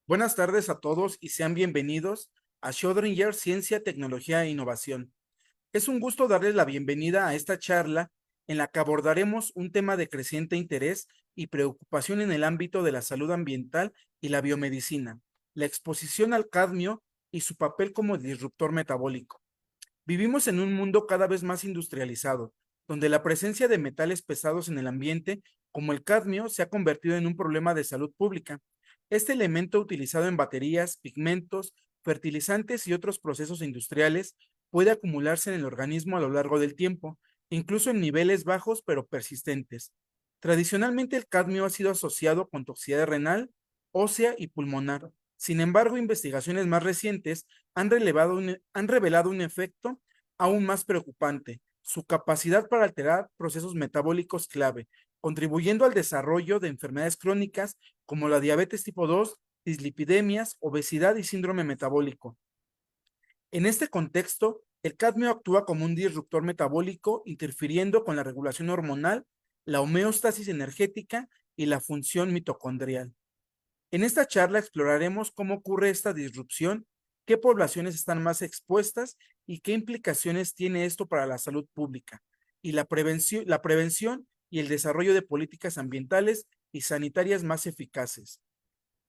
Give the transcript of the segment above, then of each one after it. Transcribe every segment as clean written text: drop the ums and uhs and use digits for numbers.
Buenas tardes a todos y sean bienvenidos a Schrödinger Ciencia, Tecnología e Innovación. Es un gusto darles la bienvenida a esta charla en la que abordaremos un tema de creciente interés y preocupación en el ámbito de la salud ambiental y la biomedicina, la exposición al cadmio y su papel como disruptor metabólico. Vivimos en un mundo cada vez más industrializado, donde la presencia de metales pesados en el ambiente, como el cadmio, se ha convertido en un problema de salud pública. Este elemento utilizado en baterías, pigmentos, fertilizantes y otros procesos industriales puede acumularse en el organismo a lo largo del tiempo, incluso en niveles bajos pero persistentes. Tradicionalmente el cadmio ha sido asociado con toxicidad renal, ósea y pulmonar. Sin embargo, investigaciones más recientes han revelado un efecto aún más preocupante: su capacidad para alterar procesos metabólicos clave, contribuyendo al desarrollo de enfermedades crónicas como la diabetes tipo 2, dislipidemias, obesidad y síndrome metabólico. En este contexto, el cadmio actúa como un disruptor metabólico, interfiriendo con la regulación hormonal, la homeostasis energética y la función mitocondrial. En esta charla exploraremos cómo ocurre esta disrupción, qué poblaciones están más expuestas y qué implicaciones tiene esto para la salud pública y la prevención y el desarrollo de políticas ambientales y sanitarias más eficaces.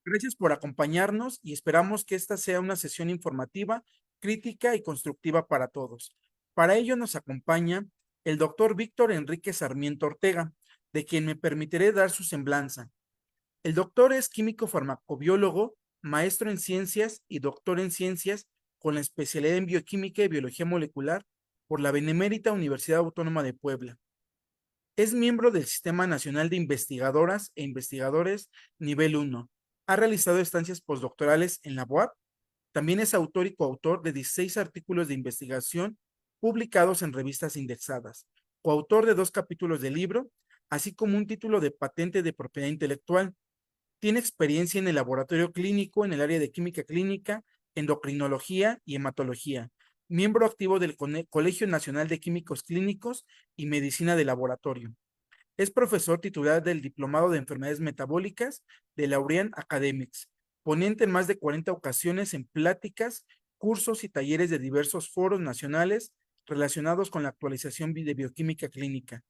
Gracias por acompañarnos y esperamos que esta sea una sesión informativa, crítica y constructiva para todos. Para ello nos acompaña el doctor Víctor Enrique Sarmiento Ortega, de quien me permitiré dar su semblanza. El doctor es químico farmacobiólogo, maestro en ciencias y doctor en ciencias con la especialidad en bioquímica y biología molecular por la Benemérita Universidad Autónoma de Puebla. Es miembro del Sistema Nacional de Investigadoras e Investigadores Nivel 1. Ha realizado estancias postdoctorales en la UAP. También es autor y coautor de 16 artículos de investigación publicados en revistas indexadas, coautor de 2 capítulos de libro, así como un título de patente de propiedad intelectual. Tiene experiencia en el laboratorio clínico en el área de química clínica, endocrinología y hematología. Miembro activo del Colegio Nacional de Químicos Clínicos y Medicina de Laboratorio. Es profesor titular del Diplomado de Enfermedades Metabólicas de Laurean Academics, ponente en más de 40 ocasiones en pláticas, cursos y talleres de diversos foros nacionales relacionados con la actualización de bioquímica clínica.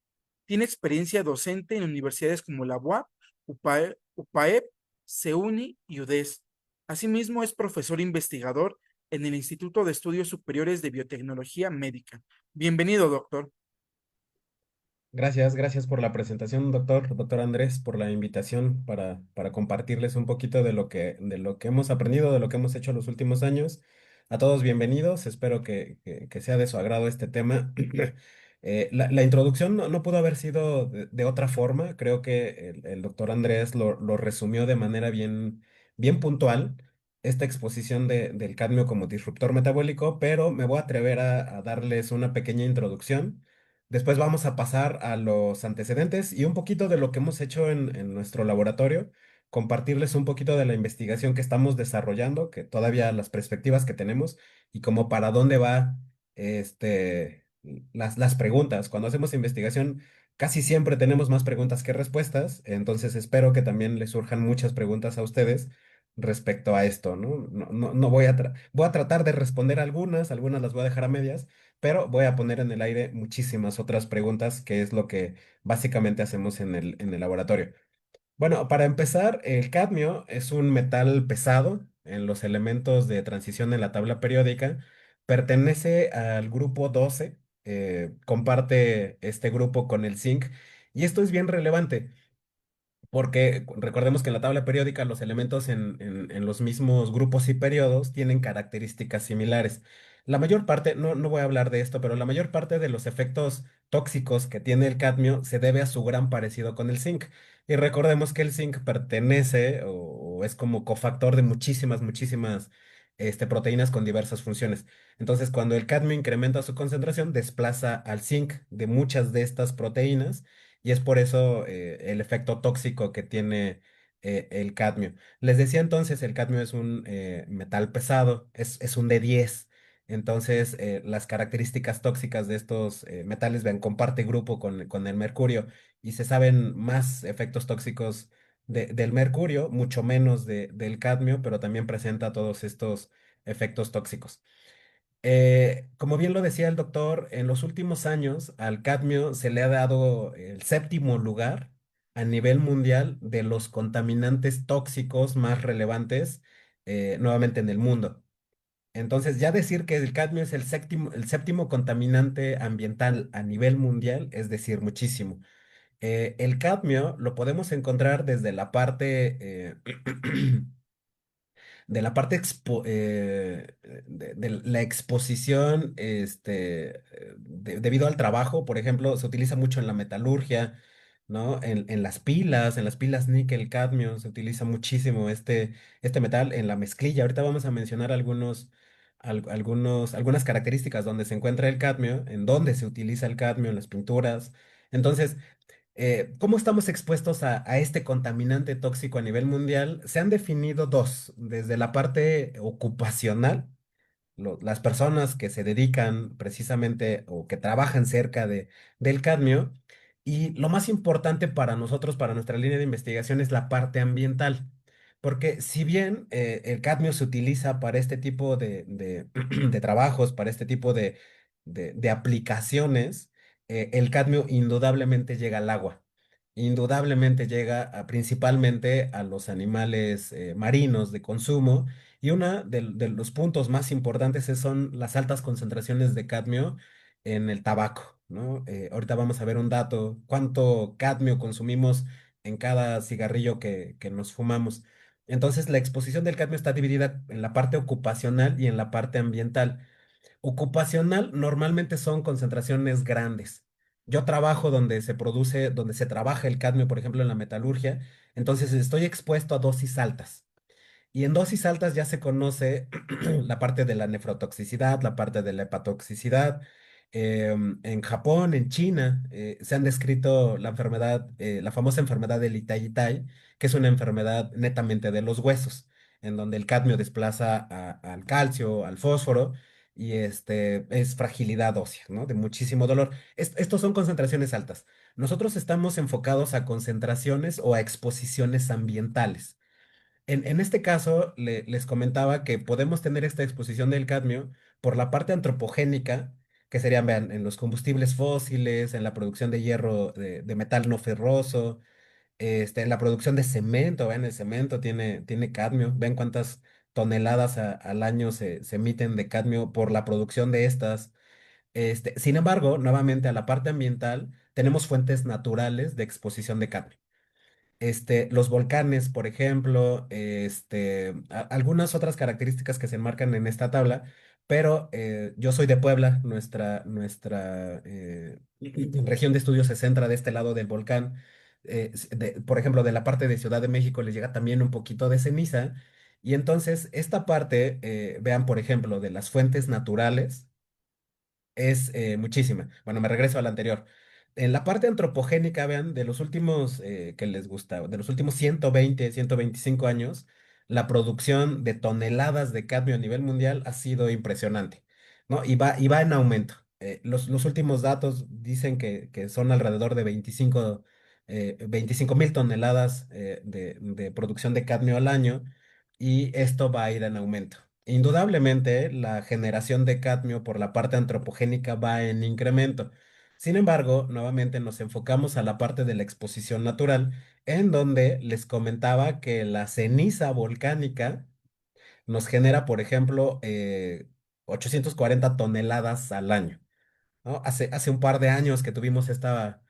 Tiene experiencia docente en universidades como la UAP, UPAEP, CEUNI y UDES. Asimismo, es profesor investigador en el Instituto de Estudios Superiores de Biotecnología Médica. Bienvenido, doctor. Gracias por la presentación, doctor Andrés, por la invitación para compartirles un poquito de lo que hemos aprendido, de lo que hemos hecho los últimos años. A todos bienvenidos, espero que sea de su agrado este tema. La introducción no pudo haber sido de otra forma, creo que el doctor Andrés lo resumió de manera bien puntual, esta exposición del cadmio como disruptor metabólico, pero me voy a atrever a darles una pequeña introducción. Después vamos a pasar a los antecedentes y un poquito de lo que hemos hecho en nuestro laboratorio, compartirles un poquito de la investigación que estamos desarrollando, que todavía las perspectivas que tenemos y como para dónde va las preguntas. Cuando hacemos investigación, casi siempre tenemos más preguntas que respuestas, entonces espero que también les surjan muchas preguntas a ustedes respecto a esto, ¿no? No voy a tratar de responder algunas las voy a dejar a medias, pero voy a poner en el aire muchísimas otras preguntas, que es lo que básicamente hacemos en el laboratorio. Bueno, para empezar, el cadmio es un metal pesado en los elementos de transición en la tabla periódica. Pertenece al grupo 12, comparte este grupo con el zinc, y esto es bien relevante. Porque recordemos que en la tabla periódica los elementos en los mismos grupos y periodos tienen características similares. La mayor parte, no voy a hablar de esto, pero la mayor parte de los efectos tóxicos que tiene el cadmio se debe a su gran parecido con el zinc. Y recordemos que el zinc pertenece o es como cofactor de muchísimas proteínas con diversas funciones. Entonces, cuando el cadmio incrementa su concentración, desplaza al zinc de muchas de estas proteínas y es por eso el efecto tóxico que tiene el cadmio. Les decía entonces, el cadmio es un metal pesado, es un D10. Entonces, las características tóxicas de estos metales, comparte grupo con el mercurio y se saben más efectos tóxicos del mercurio, mucho menos del cadmio, pero también presenta todos estos efectos tóxicos. Como bien lo decía el doctor, en los últimos años al cadmio se le ha dado el séptimo lugar a nivel mundial de los contaminantes tóxicos más relevantes nuevamente en el mundo. Entonces, ya decir que el cadmio es el séptimo contaminante ambiental a nivel mundial es decir muchísimo. El cadmio lo podemos encontrar desde la parte de la parte de la exposición, debido al trabajo, por ejemplo, se utiliza mucho en la metalurgia, ¿no? En las pilas níquel, cadmio, se utiliza muchísimo este metal en la mezclilla. Ahorita vamos a mencionar algunas características donde se encuentra el cadmio, en dónde se utiliza el cadmio en las pinturas. Entonces, ¿cómo estamos expuestos a este contaminante tóxico a nivel mundial? Se han definido dos, desde la parte ocupacional, las personas que se dedican precisamente o que trabajan cerca del cadmio, y lo más importante para nosotros, para nuestra línea de investigación, es la parte ambiental. Porque si bien el cadmio se utiliza para este tipo de trabajos, para este tipo de aplicaciones, el cadmio indudablemente llega al agua. Indudablemente llega principalmente a los animales marinos de consumo, y uno de los puntos más importantes son las altas concentraciones de cadmio en el tabaco, ¿no? Ahorita vamos a ver un dato, cuánto cadmio consumimos en cada cigarrillo que nos fumamos. Entonces, la exposición del cadmio está dividida en la parte ocupacional y en la parte ambiental. Ocupacional normalmente son concentraciones grandes. Yo trabajo donde se trabaja el cadmio, por ejemplo, en la metalurgia, entonces estoy expuesto a dosis altas. Y en dosis altas ya se conoce la parte de la nefrotoxicidad, la parte de la hepatotoxicidad. En Japón, en China, se han descrito la enfermedad, la famosa enfermedad del Itai-Itai, que es una enfermedad netamente de los huesos, en donde el cadmio desplaza al calcio, al fósforo, y es fragilidad ósea, ¿no? De muchísimo dolor. Estos son concentraciones altas. Nosotros estamos enfocados a concentraciones o a exposiciones ambientales. En este caso, les comentaba que podemos tener esta exposición del cadmio por la parte antropogénica, que serían, vean, en los combustibles fósiles, en la producción de hierro, de metal no ferroso, en la producción de cemento, vean, el cemento tiene cadmio, ven cuántas toneladas al año se emiten de cadmio por la producción de estas. Sin embargo, nuevamente a la parte ambiental, tenemos fuentes naturales de exposición de cadmio. Los volcanes, por ejemplo, algunas otras características que se enmarcan en esta tabla, pero yo soy de Puebla, nuestra región de estudio se centra de este lado del volcán. Por ejemplo, de la parte de Ciudad de México les llega también un poquito de ceniza, y entonces esta parte, vean, por ejemplo, de las fuentes naturales es muchísima. Bueno, me regreso a la anterior. En la parte antropogénica, vean, de los últimos, que les gusta, de los últimos 125 años, la producción de toneladas de cadmio a nivel mundial ha sido impresionante, ¿no? Y va en aumento. Los últimos datos dicen que son alrededor de 25 mil toneladas de producción de cadmio al año, y esto va a ir en aumento. Indudablemente, la generación de cadmio por la parte antropogénica va en incremento. Sin embargo, nuevamente nos enfocamos a la parte de la exposición natural, en donde les comentaba que la ceniza volcánica nos genera, por ejemplo, 840 toneladas al año, ¿no? Hace un par de años que tuvimos esta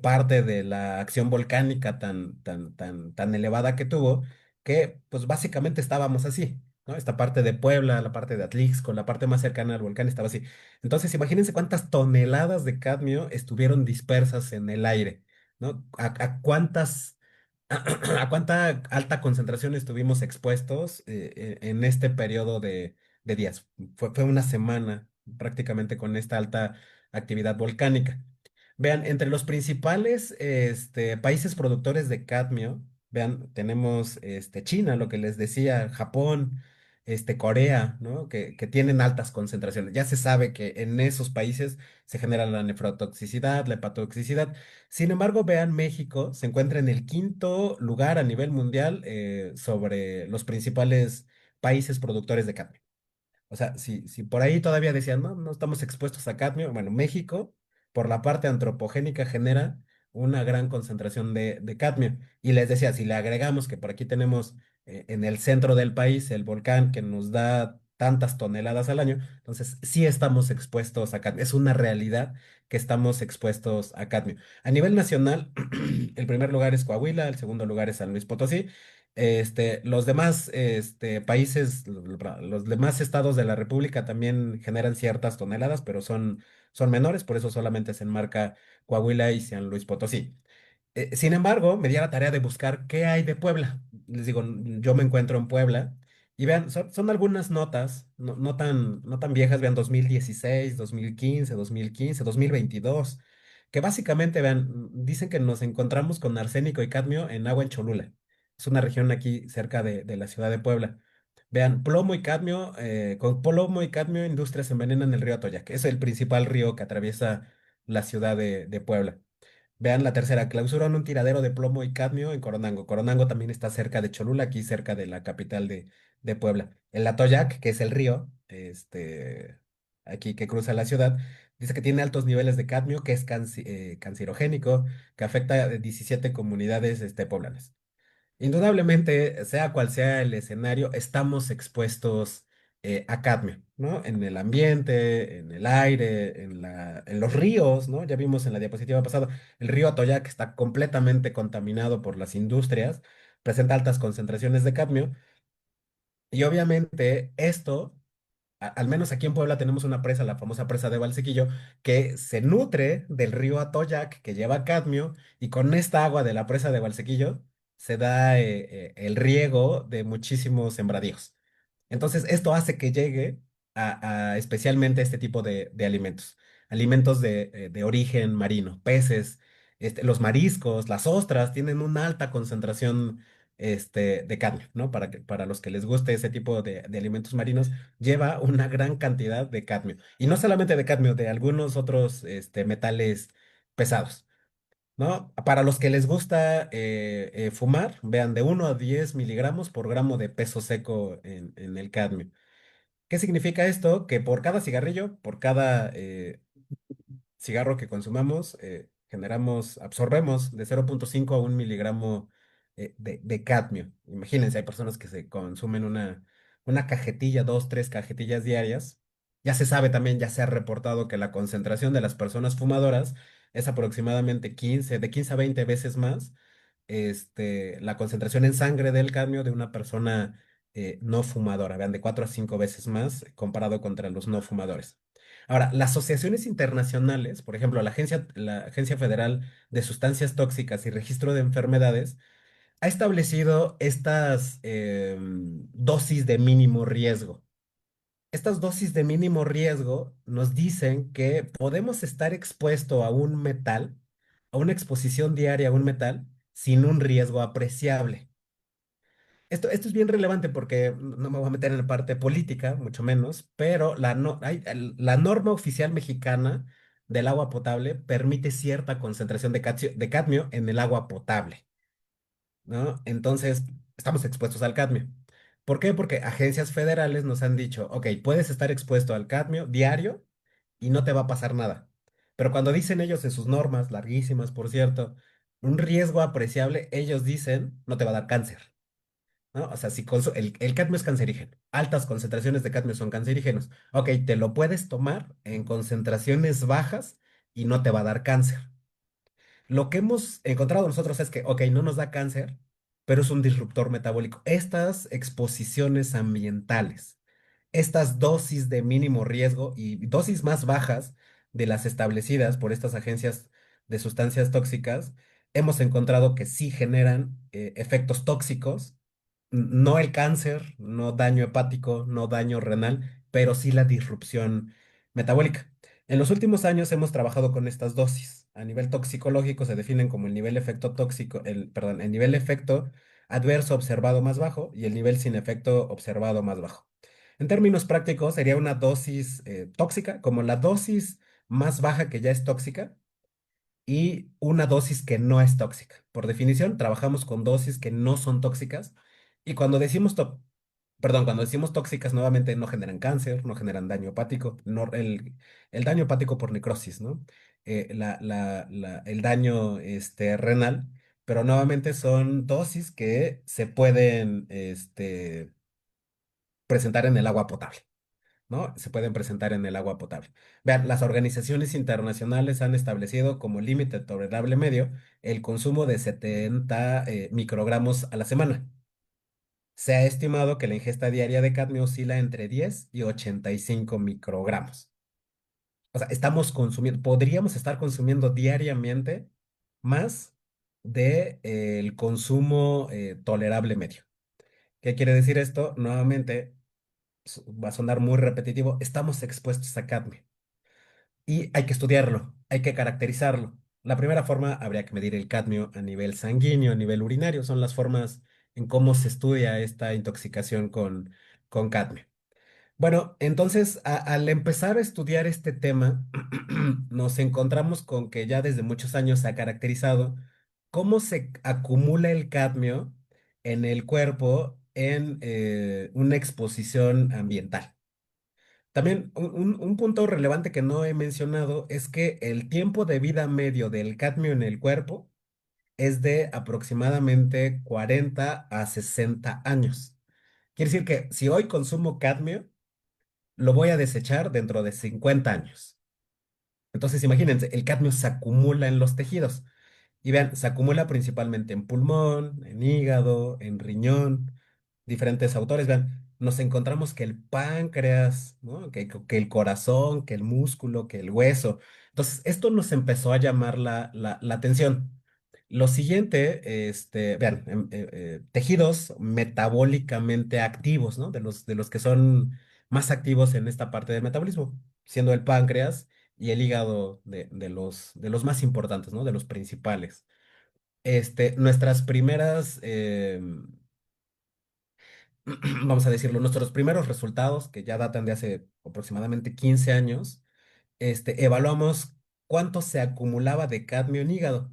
parte de la acción volcánica tan elevada que tuvo, que pues básicamente estábamos así, ¿no? Esta parte de Puebla, la parte de Atlixco, la parte más cercana al volcán estaba así. Entonces, imagínense cuántas toneladas de cadmio estuvieron dispersas en el aire, ¿no? A cuántas ¿A cuánta alta concentración estuvimos expuestos en este periodo de días? Fue una semana prácticamente con esta alta actividad volcánica. Vean, entre los principales países productores de cadmio, vean, tenemos China, lo que les decía, Japón, Corea, ¿no? Que tienen altas concentraciones. Ya se sabe que en esos países se genera la nefrotoxicidad, la hepatotoxicidad. Sin embargo, vean, México se encuentra en el quinto lugar a nivel mundial sobre los principales países productores de cadmio. O sea, si por ahí todavía decían, no, no estamos expuestos a cadmio, bueno, México, por la parte antropogénica, genera una gran concentración de cadmio. Y les decía, si le agregamos que por aquí tenemos en el centro del país el volcán que nos da tantas toneladas al año, entonces sí estamos expuestos a cadmio. Es una realidad que estamos expuestos a cadmio. A nivel nacional, el primer lugar es Coahuila, el segundo lugar es San Luis Potosí. Los demás países, los demás estados de la República también generan ciertas toneladas, pero son menores, por eso solamente se enmarca Coahuila y San Luis Potosí. Sin embargo, me di a la tarea de buscar qué hay de Puebla. Les digo, yo me encuentro en Puebla y vean, son algunas notas, no tan viejas, vean, 2016, 2015, 2015, 2022, que básicamente, vean, dicen que nos encontramos con arsénico y cadmio en agua en Cholula. Es una región aquí cerca de la ciudad de Puebla. Vean, con plomo y cadmio, industrias envenenan el río Atoyac. Es el principal río que atraviesa la ciudad de Puebla. Vean la tercera, clausuran un tiradero de plomo y cadmio en Coronango. Coronango también está cerca de Cholula, aquí cerca de la capital de Puebla. El Atoyac, que es el río, aquí que cruza la ciudad, dice que tiene altos niveles de cadmio, que es cancerogénico, que afecta a 17 comunidades, poblanas. Indudablemente, sea cual sea el escenario, estamos expuestos a cadmio, ¿no? En el ambiente, en el aire, en los ríos, ¿no? Ya vimos en la diapositiva pasada, el río Atoyac está completamente contaminado por las industrias, presenta altas concentraciones de cadmio y obviamente esto al menos aquí en Puebla tenemos una presa, la famosa presa de Valsequillo, que se nutre del río Atoyac, que lleva cadmio, y con esta agua de la presa de Valsequillo se da el riego de muchísimos sembradíos. Entonces, esto hace que llegue a especialmente este tipo de alimentos, alimentos de origen marino, peces, los mariscos, las ostras tienen una alta concentración de cadmio, ¿no? Para los que les guste ese tipo de alimentos marinos, lleva una gran cantidad de cadmio. Y no solamente de cadmio, de algunos otros metales pesados. ¿No? Para los que les gusta fumar, vean de 1 a 10 miligramos por gramo de peso seco en el cadmio. ¿Qué significa esto? Que por cada cigarrillo, por cada cigarro que consumamos, absorbemos de 0,5 a 1 miligramo de cadmio. Imagínense, hay personas que se consumen una cajetilla, dos, tres cajetillas diarias. Ya se sabe también, ya se ha reportado que la concentración de las personas fumadoras es aproximadamente de 15 a 20 veces más la concentración en sangre del cadmio de una persona no fumadora. Vean, de 4 a 5 veces más comparado contra los no fumadores. Ahora, las asociaciones internacionales, por ejemplo, la Agencia Federal de Sustancias Tóxicas y Registro de Enfermedades, ha establecido estas dosis de mínimo riesgo. Estas dosis de mínimo riesgo nos dicen que podemos estar expuesto a un metal, a una exposición diaria a un metal, sin un riesgo apreciable. Esto es bien relevante porque no me voy a meter en la parte política, mucho menos, pero la norma oficial mexicana del agua potable permite cierta concentración de cadmio en el agua potable, ¿no? Entonces, estamos expuestos al cadmio. ¿Por qué? Porque agencias federales nos han dicho, ok, puedes estar expuesto al cadmio diario y no te va a pasar nada. Pero cuando dicen ellos en sus normas, larguísimas, por cierto, un riesgo apreciable, ellos dicen, no te va a dar cáncer. ¿No? O sea, si el cadmio es cancerígeno, altas concentraciones de cadmio son cancerígenos. Ok, te lo puedes tomar en concentraciones bajas y no te va a dar cáncer. Lo que hemos encontrado nosotros es que, ok, no nos da cáncer, pero es un disruptor metabólico. Estas exposiciones ambientales, estas dosis de mínimo riesgo y dosis más bajas de las establecidas por estas agencias de sustancias tóxicas, hemos encontrado que sí generan efectos tóxicos, no el cáncer, no daño hepático, no daño renal, pero sí la disrupción metabólica. En los últimos años hemos trabajado con estas dosis. A nivel toxicológico se definen como el nivel efecto tóxico, perdón, el nivel efecto adverso observado más bajo y el nivel sin efecto observado más bajo. En términos prácticos, sería una dosis tóxica, como la dosis más baja que ya es tóxica y una dosis que no es tóxica. Por definición, trabajamos con dosis que no son tóxicas y cuando decimos tóxicas, nuevamente no generan cáncer, no generan daño hepático, el daño hepático por necrosis, ¿no? El daño renal, pero nuevamente son dosis que se pueden presentar en el agua potable. ¿No? Se pueden presentar en el agua potable. Vean, las organizaciones internacionales han establecido como límite tolerable medio el consumo de 70 microgramos a la semana. Se ha estimado que la ingesta diaria de cadmio oscila entre 10 y 85 microgramos. O sea, podríamos estar consumiendo diariamente más de, el consumo tolerable medio. ¿Qué quiere decir esto? Nuevamente, va a sonar muy repetitivo, estamos expuestos a cadmio. Y hay que estudiarlo, hay que caracterizarlo. La primera forma habría que medir el cadmio a nivel sanguíneo, a nivel urinario. Son las formas en cómo se estudia esta intoxicación con cadmio. Bueno, entonces al empezar a estudiar este tema, nos encontramos con que ya desde muchos años se ha caracterizado cómo se acumula el cadmio en el cuerpo en una exposición ambiental. También un punto relevante que no he mencionado es que el tiempo de vida medio del cadmio en el cuerpo es de aproximadamente 40 a 60 años. Quiere decir que si hoy consumo cadmio, lo voy a desechar dentro de 50 años. Entonces, imagínense, el cadmio se acumula en los tejidos. Y vean, se acumula principalmente en pulmón, en hígado, en riñón, diferentes autores. Vean, nos encontramos que el páncreas, ¿no? Que el corazón, que el músculo, que el hueso. Entonces, esto nos empezó a llamar la atención. Lo siguiente, vean, tejidos metabólicamente activos, ¿no? De los que son más activos en esta parte del metabolismo, siendo el páncreas y el hígado de los más importantes, ¿no? De los principales. Nuestras primeras, vamos a decirlo, nuestros primeros resultados, que ya datan de hace aproximadamente 15 años, evaluamos cuánto se acumulaba de cadmio en hígado.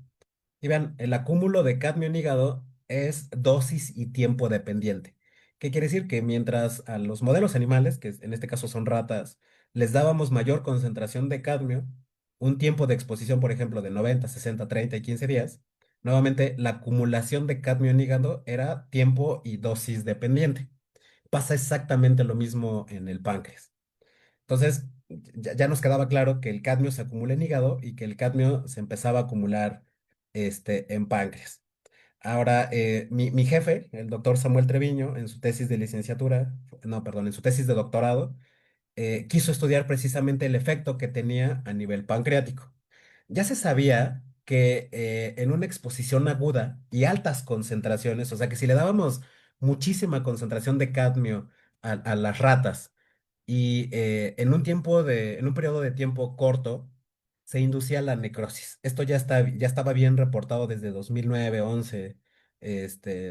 Y vean, el acúmulo de cadmio en hígado es dosis y tiempo dependiente. ¿Qué quiere decir? Que mientras a los modelos animales, que en este caso son ratas, les dábamos mayor concentración de cadmio, un tiempo de exposición, por ejemplo, de 90, 60, 30 y 15 días, nuevamente la acumulación de cadmio en hígado era tiempo y dosis dependiente. Pasa exactamente lo mismo en el páncreas. Entonces, ya nos quedaba claro que el cadmio se acumula en hígado y que el cadmio se empezaba a acumular en páncreas. Ahora, mi jefe, el doctor Samuel Treviño, en su tesis de licenciatura, no, perdón, en su tesis de doctorado, quiso estudiar precisamente el efecto que tenía a nivel pancreático. Ya se sabía que en una exposición aguda y altas concentraciones, o sea que si le dábamos muchísima concentración de cadmio a las ratas, y en un periodo de tiempo corto se inducía la necrosis. Esto ya estaba bien reportado desde 2009, 11,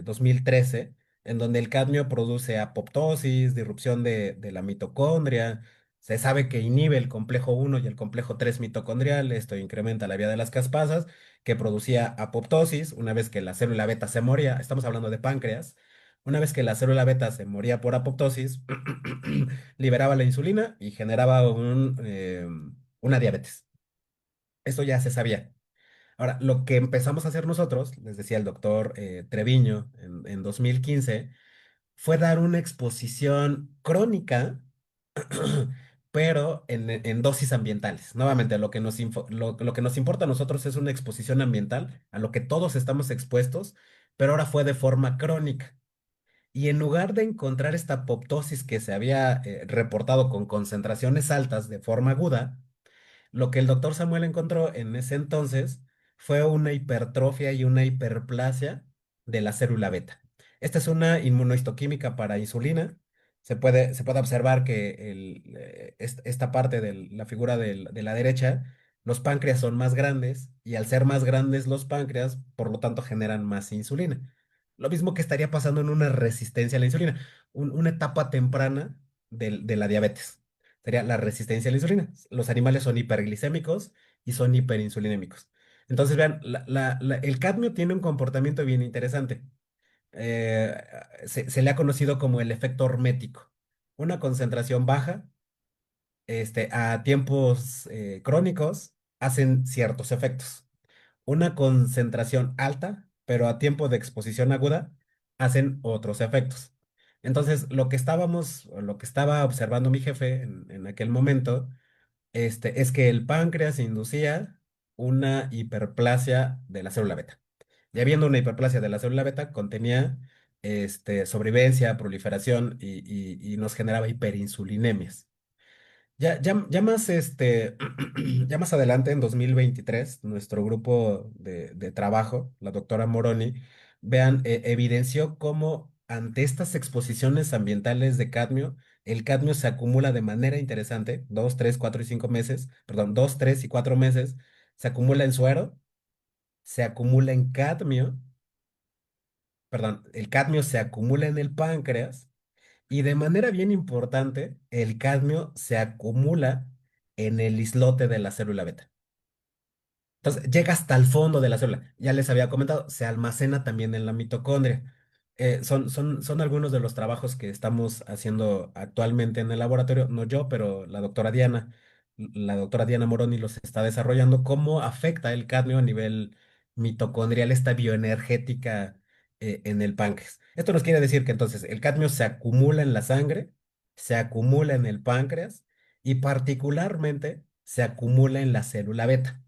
2013, en donde el cadmio produce apoptosis, disrupción de la mitocondria. Se sabe que inhibe el complejo 1 y el complejo 3 mitocondrial. Esto incrementa la vía de las caspasas, que producía apoptosis una vez que la célula beta se moría. Estamos hablando de páncreas. Una vez que la célula beta se moría por apoptosis, liberaba la insulina y generaba una diabetes. Eso ya se sabía. Ahora, lo que empezamos a hacer nosotros, les decía el doctor Treviño en 2015, fue dar una exposición crónica, pero en dosis ambientales. Nuevamente, lo que nos importa a nosotros es una exposición ambiental, a lo que todos estamos expuestos, pero ahora fue de forma crónica. Y en lugar de encontrar esta apoptosis que se había reportado con concentraciones altas de forma aguda, lo que el doctor Samuel encontró en ese entonces fue una hipertrofia y una hiperplasia de la célula beta. Esta es una inmunohistoquímica para insulina. Se puede observar que esta parte de la figura de la derecha, los páncreas son más grandes y al ser más grandes los páncreas, por lo tanto generan más insulina. lo mismo que estaría pasando en una resistencia a la insulina, una etapa temprana de la diabetes. Sería la resistencia a la insulina. Los animales son hiperglicémicos y son hiperinsulinémicos. Entonces, vean, el cadmio tiene un comportamiento bien interesante. Eh, se le ha conocido como el efecto hormético. Una concentración baja, a tiempos crónicos, hacen ciertos efectos. Una concentración alta, pero a tiempo de exposición aguda, hacen otros efectos. Entonces, o lo que estaba observando mi jefe en aquel momento, es que el páncreas inducía una hiperplasia de la célula beta. Y habiendo una hiperplasia de la célula beta, contenía sobrevivencia, proliferación y nos generaba hiperinsulinemias. Ya más, ya más adelante, en 2023, nuestro grupo de trabajo, la doctora Moroni, vean, evidenció cómo ante estas exposiciones ambientales de cadmio, el cadmio se acumula de manera interesante, 2, 3, 4 y 5 meses, perdón, 2, 3 y 4 meses, se acumula en suero, se acumula en cadmio, perdón, el cadmio se acumula en el páncreas y de manera bien importante, el cadmio se acumula en el islote de la célula beta. Entonces, llega hasta el fondo de la célula. Ya les había comentado, se almacena también en la mitocondria. Son algunos de los trabajos que estamos haciendo actualmente en el laboratorio, no yo, pero la doctora Diana Moroni los está desarrollando, cómo afecta el cadmio a nivel mitocondrial, esta bioenergética en el páncreas. Esto nos quiere decir que entonces el cadmio se acumula en la sangre, se acumula en el páncreas y particularmente se acumula en la célula beta.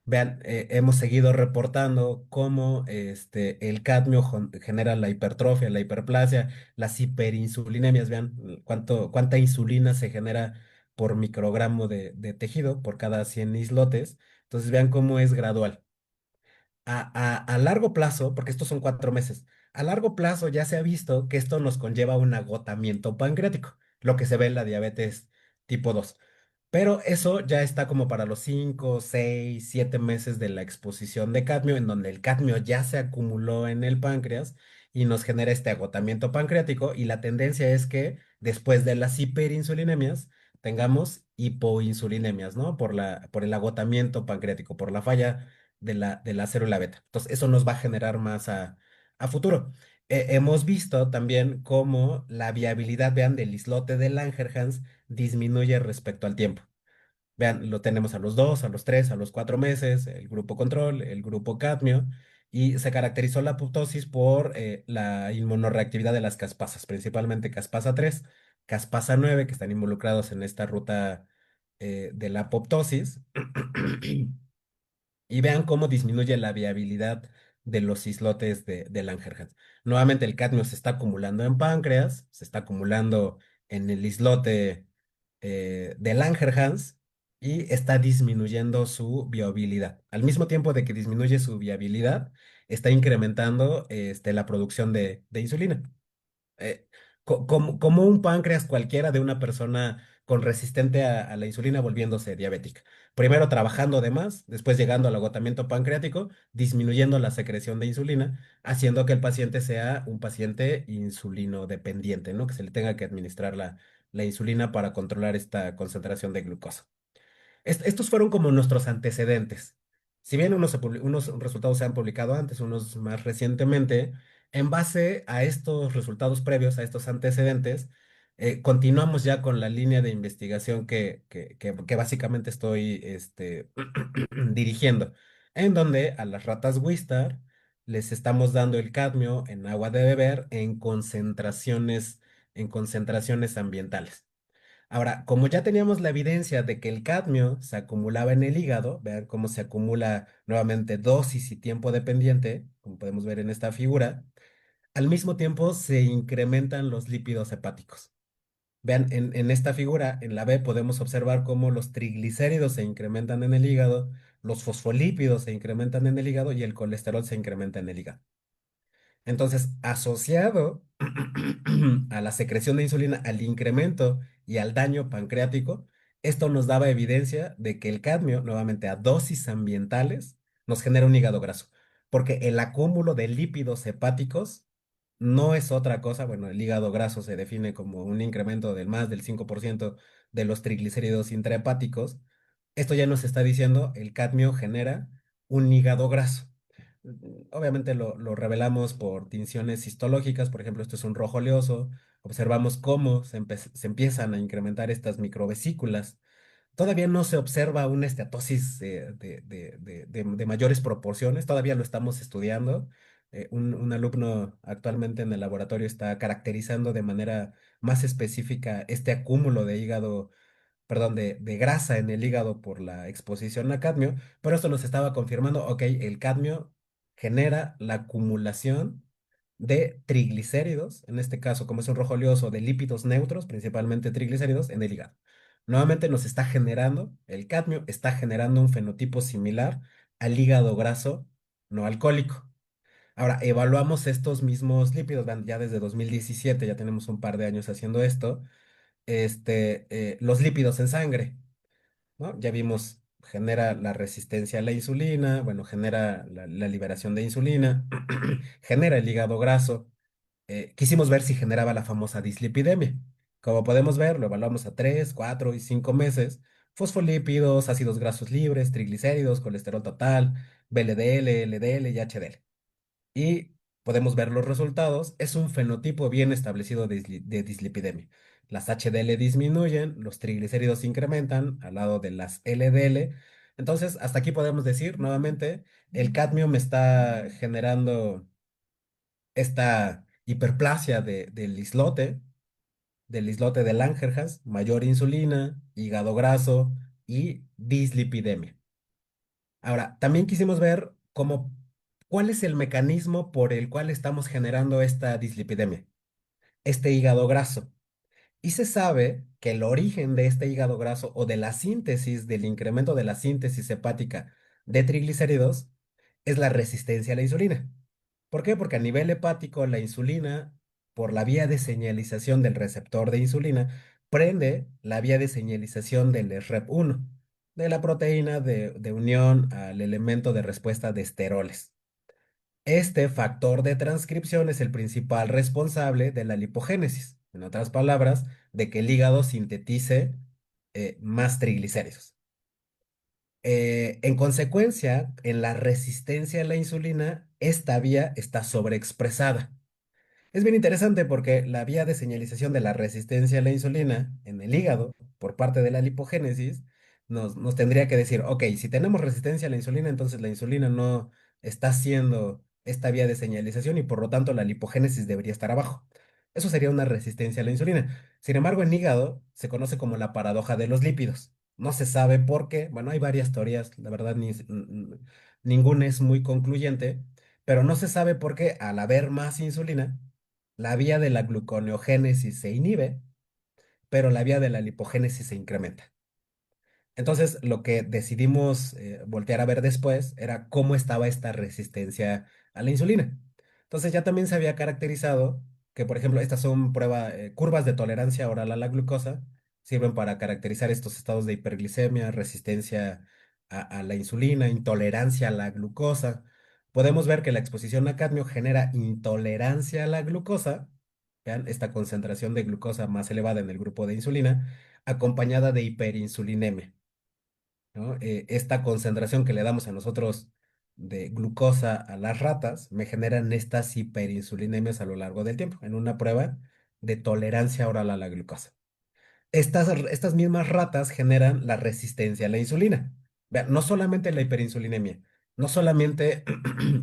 Vean, hemos seguido reportando cómo el cadmio genera la hipertrofia, la hiperplasia, las hiperinsulinemias. Vean cuánta insulina se genera por microgramo de tejido por cada 100 islotes. Entonces vean cómo es gradual. A largo plazo, porque estos son 4 meses, a largo plazo ya se ha visto que esto nos conlleva un agotamiento pancreático, lo que se ve en la diabetes tipo 2. Pero eso ya está como para los 5, 6, 7 meses de la exposición de cadmio, en donde el cadmio ya se acumuló en el páncreas y nos genera este agotamiento pancreático. Y la tendencia es que después de las hiperinsulinemias tengamos hipoinsulinemias, ¿no? Por el agotamiento pancreático, por la falla de la célula beta. Entonces, eso nos va a generar más a futuro. Hemos visto también cómo la viabilidad, vean, del islote de Langerhans disminuye respecto al tiempo. Vean, lo tenemos a los 2, a los 3, a los 4 meses, el grupo control, el grupo cadmio, y se caracterizó la apoptosis por la inmunoreactividad de las caspasas, principalmente caspasa 3, caspasa 9, que están involucrados en esta ruta de la apoptosis. Y vean cómo disminuye la viabilidad de los islotes de Langerhans. Nuevamente el cadmio se está acumulando en páncreas, se está acumulando en el islote de Langerhans y está disminuyendo su viabilidad. Al mismo tiempo de que disminuye su viabilidad, está incrementando la producción de insulina eh, como un páncreas cualquiera de una persona con resistente a la insulina volviéndose diabética. Primero trabajando de más, después llegando al agotamiento pancreático, disminuyendo la secreción de insulina, haciendo que el paciente sea un paciente insulino dependiente, ¿no? Que se le tenga que administrar la insulina para controlar esta concentración de glucosa. Estos fueron como nuestros antecedentes. Si bien unos resultados se han publicado antes, unos más recientemente, en base a estos resultados previos, a estos antecedentes, continuamos ya con la línea de investigación que básicamente estoy dirigiendo, en donde a las ratas Wistar les estamos dando el cadmio en agua de beber en concentraciones ambientales. Ahora, como ya teníamos la evidencia de que el cadmio se acumulaba en el hígado, vean cómo se acumula nuevamente dosis y tiempo dependiente, como podemos ver en esta figura, al mismo tiempo se incrementan los lípidos hepáticos. Vean, en esta figura, en la B, podemos observar cómo los triglicéridos se incrementan en el hígado, los fosfolípidos se incrementan en el hígado y el colesterol se incrementa en el hígado. Entonces, asociado a la secreción de insulina, al incremento y al daño pancreático, esto nos daba evidencia de que el cadmio, nuevamente a dosis ambientales, nos genera un hígado graso. porque el acúmulo de lípidos hepáticos no es otra cosa. Bueno, el hígado graso se define como un incremento del más del 5% de los triglicéridos intrahepáticos. Esto ya nos está diciendo el cadmio genera un hígado graso. Obviamente lo revelamos por tinciones histológicas, por ejemplo, esto es un rojo oleoso. Observamos cómo se empiezan a incrementar estas microvesículas. Todavía no se observa una esteatosis de mayores proporciones, todavía lo estamos estudiando. Un alumno actualmente en el laboratorio está caracterizando de manera más específica este acúmulo de hígado, perdón, de grasa en el hígado por la exposición a cadmio, pero esto nos estaba confirmando, ok, el cadmio genera la acumulación de triglicéridos, en este caso, como es un rojo oleoso, de lípidos neutros, principalmente triglicéridos, en el hígado. Nuevamente nos está generando, el cadmio está generando un fenotipo similar al hígado graso no alcohólico. Ahora, evaluamos estos mismos lípidos, ya desde 2017, ya tenemos un par de años haciendo esto, los lípidos en sangre, ¿no? Ya vimos, genera la resistencia a la insulina, bueno, genera la liberación de insulina, genera el hígado graso. Quisimos ver si generaba la famosa dislipidemia. Como podemos ver, lo evaluamos a 3, 4 y 5 meses. Fosfolípidos, ácidos grasos libres, triglicéridos, colesterol total, VLDL, LDL y HDL. Y podemos ver los resultados. Es un fenotipo bien establecido de dislipidemia. Las HDL disminuyen, los triglicéridos se incrementan al lado de las LDL. Entonces, hasta aquí podemos decir nuevamente, el cadmio me está generando esta hiperplasia del islote de Langerhans, mayor insulina, hígado graso y dislipidemia. Ahora, también quisimos ver cuál es el mecanismo por el cual estamos generando esta dislipidemia, este hígado graso. Y se sabe que el origen de este hígado graso o de la síntesis, del incremento de la síntesis hepática de triglicéridos, es la resistencia a la insulina. ¿Por qué? Porque a nivel hepático la insulina, por la vía de señalización del receptor de insulina, prende la vía de señalización del SREP1, de la proteína de unión al elemento de respuesta de esteroles. Este factor de transcripción es el principal responsable de la lipogénesis, en otras palabras, de que el hígado sintetice más triglicéridos. En consecuencia, en la resistencia a la insulina, esta vía está sobreexpresada. Es bien interesante porque la vía de señalización de la resistencia a la insulina en el hígado por parte de la lipogénesis nos tendría que decir, ok, si tenemos resistencia a la insulina, entonces la insulina no está haciendo esta vía de señalización y por lo tanto la lipogénesis debería estar abajo. Eso sería una resistencia a la insulina. Sin embargo, en hígado se conoce como la paradoja de los lípidos. No se sabe por qué. Bueno, hay varias teorías, la verdad ninguna es muy concluyente, pero no se sabe por qué al haber más insulina, la vía de la gluconeogénesis se inhibe, pero la vía de la lipogénesis se incrementa. Entonces, lo que decidimos voltear a ver después era cómo estaba esta resistencia a la insulina. Entonces, ya también se había caracterizado que, por ejemplo, estas son curvas de tolerancia oral a la glucosa, sirven para caracterizar estos estados de hiperglicemia, resistencia a la insulina, intolerancia a la glucosa. Podemos ver que la exposición a cadmio genera intolerancia a la glucosa, vean, esta concentración de glucosa más elevada en el grupo de insulina, acompañada de hiperinsulinemia, ¿no? Esta concentración que le damos a nosotros de glucosa a las ratas me generan estas hiperinsulinemias a lo largo del tiempo, en una prueba de tolerancia oral a la glucosa. Estas mismas ratas generan la resistencia a la insulina. Vean, no solamente la hiperinsulinemia, no solamente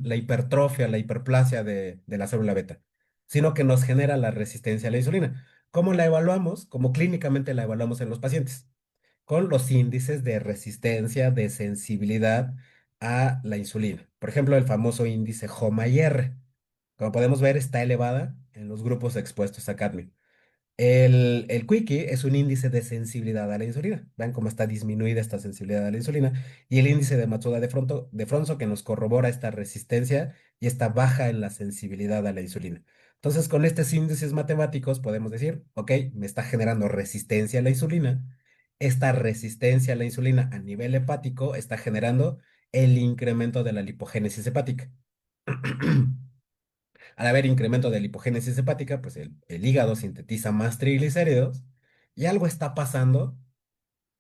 la hipertrofia, la hiperplasia de la célula beta, sino que nos genera la resistencia a la insulina. ¿Cómo la evaluamos? Como clínicamente la evaluamos en los pacientes con los índices de resistencia, de sensibilidad a la insulina. Por ejemplo, el famoso índice HOMA-IR. Como podemos ver, está elevada en los grupos expuestos a cadmio. El Quickie es un índice de sensibilidad a la insulina. Vean cómo está disminuida esta sensibilidad a la insulina. Y el índice de Matsuda de Fronzo que nos corrobora esta resistencia y esta baja en la sensibilidad a la insulina. Entonces, con estos índices matemáticos podemos decir, ok, me está generando resistencia a la insulina. Esta resistencia a la insulina a nivel hepático está generando el incremento de la lipogénesis hepática. Al haber incremento de lipogénesis hepática, pues el hígado sintetiza más triglicéridos y algo está pasando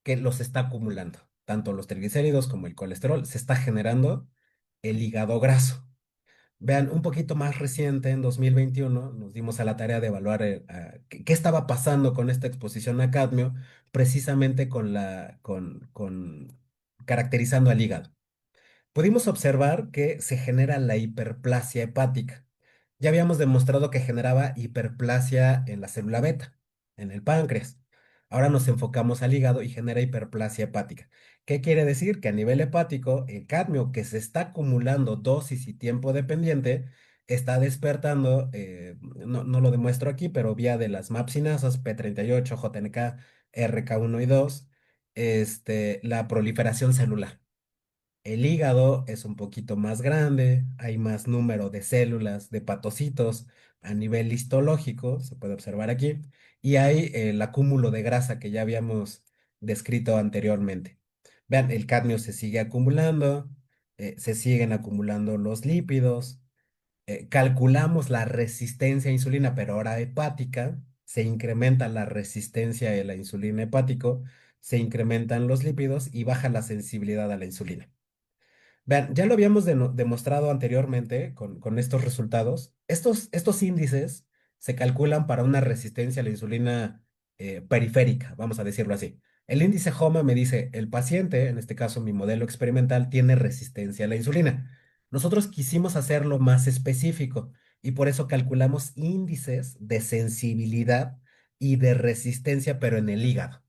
que los está acumulando. Tanto los triglicéridos como el colesterol se está generando el hígado graso. Vean, un poquito más reciente, en 2021, nos dimos a la tarea de evaluar qué estaba pasando con esta exposición a cadmio, precisamente con caracterizando al hígado. Pudimos observar que se genera la hiperplasia hepática. Ya habíamos demostrado que generaba hiperplasia en la célula beta, en el páncreas. Ahora nos enfocamos al hígado y genera hiperplasia hepática. ¿Qué quiere decir? Que a nivel hepático, el cadmio que se está acumulando dosis y tiempo dependiente está despertando, no lo demuestro aquí, pero vía de las mapsinasas P38, JNK, RK1 y 2, la proliferación celular. El hígado es un poquito más grande, hay más número de células, de hepatocitos a nivel histológico, se puede observar aquí, y hay el acúmulo de grasa que ya habíamos descrito anteriormente. Vean, el cadmio se sigue acumulando, se siguen acumulando los lípidos, calculamos la resistencia a insulina, pero ahora hepática, se incrementa la resistencia de la insulina hepático, se incrementan los lípidos y baja la sensibilidad a la insulina. Vean, ya lo habíamos demostrado anteriormente con estos resultados. Estos índices se calculan para una resistencia a la insulina periférica, vamos a decirlo así. El índice HOMA me dice, el paciente, en este caso mi modelo experimental, tiene resistencia a la insulina. Nosotros quisimos hacerlo más específico y por eso calculamos índices de sensibilidad y de resistencia, pero en el hígado.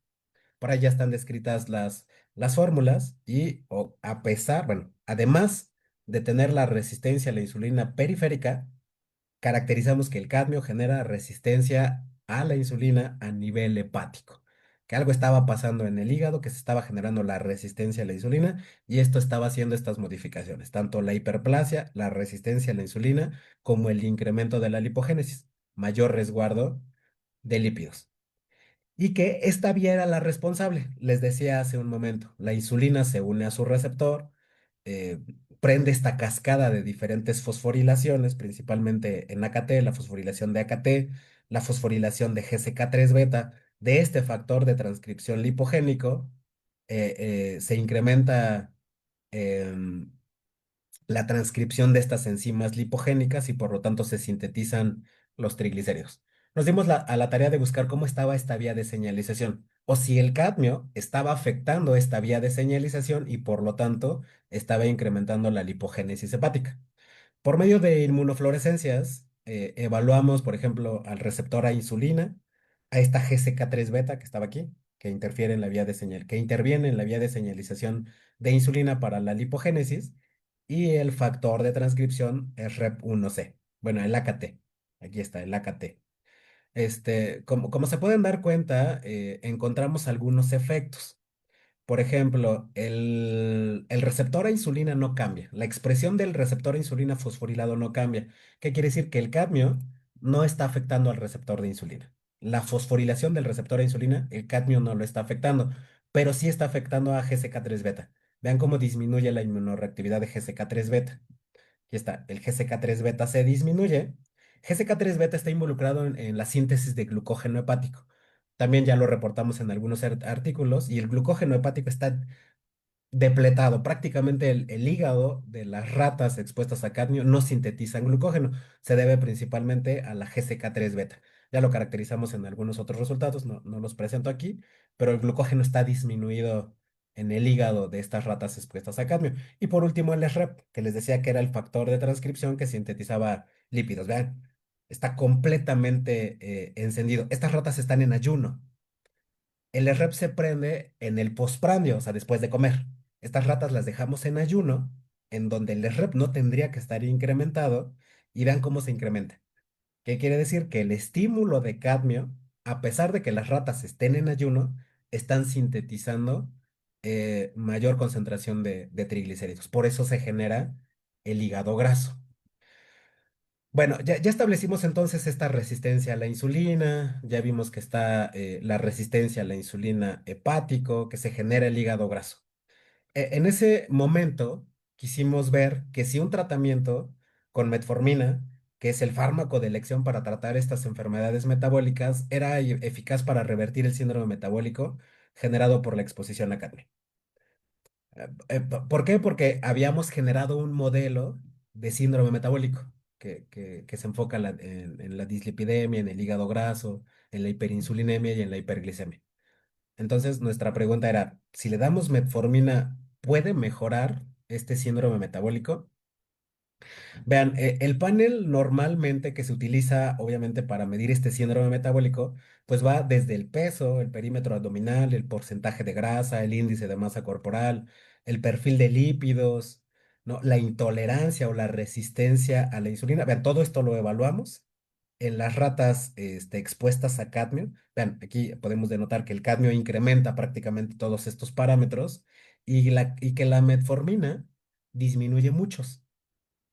Por ahí ya están descritas las fórmulas y a pesar, bueno, además de tener la resistencia a la insulina periférica, caracterizamos que el cadmio genera resistencia a la insulina a nivel hepático, que algo estaba pasando en el hígado, que se estaba generando la resistencia a la insulina y esto estaba haciendo estas modificaciones, tanto la hiperplasia, la resistencia a la insulina, como el incremento de la lipogénesis, mayor resguardo de lípidos y que esta vía era la responsable. Les decía hace un momento, la insulina se une a su receptor, eh, prende esta cascada de diferentes fosforilaciones, principalmente en AKT, la fosforilación de AKT, la fosforilación de GCK3 beta, de este factor de transcripción lipogénico, se incrementa em, la transcripción de estas enzimas lipogénicas y por lo tanto se sintetizan los triglicéridos. Nos dimos a la tarea de buscar cómo estaba esta vía de señalización o si el cadmio estaba afectando esta vía de señalización y por lo tanto estaba incrementando la lipogénesis hepática. Por medio de inmunofluorescencias, evaluamos, por ejemplo, al receptor a insulina, a esta GCK3 beta que estaba aquí, que interfiere en la vía de señal, que interviene en la vía de señalización de insulina para la lipogénesis, y el factor de transcripción es REP1C. Bueno, el AKT. Aquí está, el AKT. Como se pueden dar cuenta, encontramos algunos efectos. Por ejemplo, el receptor a insulina no cambia. La expresión del receptor a insulina fosforilado no cambia. ¿Qué quiere decir? Que el cadmio no está afectando al receptor de insulina. La fosforilación del receptor a insulina, el cadmio no lo está afectando, pero sí está afectando a GCK3 beta. Vean cómo disminuye la inmunoreactividad de GCK3 beta. Aquí está, el GCK3 beta se disminuye. GCK3 beta está involucrado en la síntesis de glucógeno hepático. También ya lo reportamos en algunos artículos y el glucógeno hepático está depletado. Prácticamente el hígado de las ratas expuestas a cadmio no sintetizan glucógeno. Se debe principalmente a la GCK3 beta. Ya lo caracterizamos en algunos otros resultados, no los presento aquí, pero el glucógeno está disminuido en el hígado de estas ratas expuestas a cadmio. Y por último, el SREP, que les decía que era el factor de transcripción que sintetizaba lípidos. Vean, está completamente encendido. Estas ratas están en ayuno. El REP se prende en el postprandio, o sea, después de comer. Estas ratas las dejamos en ayuno, en donde el REP no tendría que estar incrementado, y vean cómo se incrementa. ¿Qué quiere decir? Que el estímulo de cadmio, a pesar de que las ratas estén en ayuno, están sintetizando mayor concentración de triglicéridos. Por eso se genera el hígado graso. Bueno, ya establecimos entonces esta resistencia a la insulina, ya vimos que está la resistencia a la insulina hepático, que se genera el hígado graso. En ese momento quisimos ver que si un tratamiento con metformina, que es el fármaco de elección para tratar estas enfermedades metabólicas, era eficaz para revertir el síndrome metabólico generado por la exposición a cadmio. ¿Por qué? Porque habíamos generado un modelo de síndrome metabólico que se enfoca en la dislipidemia, en el hígado graso, en la hiperinsulinemia y en la hiperglicemia. Entonces, nuestra pregunta era, si le damos metformina, ¿puede mejorar este síndrome metabólico? Vean, el panel normalmente que se utiliza, obviamente, para medir este síndrome metabólico, pues va desde el peso, el perímetro abdominal, el porcentaje de grasa, el índice de masa corporal, el perfil de lípidos, ¿no? La intolerancia o la resistencia a la insulina. Vean, todo esto lo evaluamos en las ratas expuestas a cadmio. Vean, aquí podemos denotar que el cadmio incrementa prácticamente todos estos parámetros y que la metformina disminuye muchos.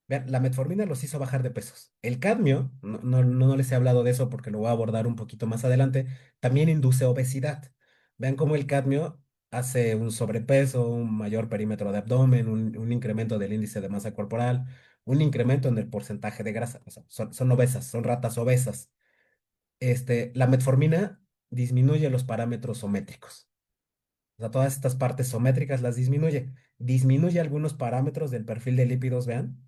Vean, la metformina los hizo bajar de pesos. El cadmio, no les he hablado de eso porque lo voy a abordar un poquito más adelante, también induce obesidad. Vean cómo el cadmio hace un sobrepeso, un mayor perímetro de abdomen, un incremento del índice de masa corporal, un incremento en el porcentaje de grasa. O sea, son obesas, son ratas obesas. La metformina disminuye los parámetros sométricos. O sea, todas estas partes sométricas las disminuye. Disminuye algunos parámetros del perfil de lípidos, vean,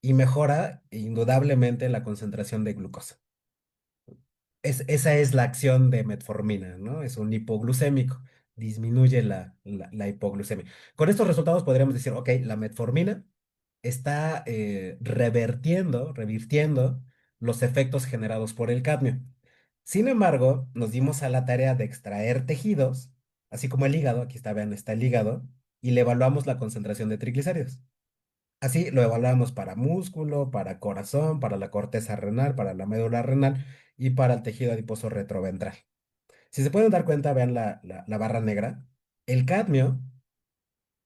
y mejora indudablemente la concentración de glucosa. Esa es la acción de metformina, ¿no? Es un hipoglucémico, disminuye la hipoglucemia. Con estos resultados podríamos decir, ok, la metformina está revirtiendo los efectos generados por el cadmio. Sin embargo, nos dimos a la tarea de extraer tejidos, así como el hígado, aquí está, vean, está el hígado, y le evaluamos la concentración de triglicéridos. Así lo evaluamos para músculo, para corazón, para la corteza renal, para la médula renal y para el tejido adiposo retroventral. Si se pueden dar cuenta, vean la barra negra. El cadmio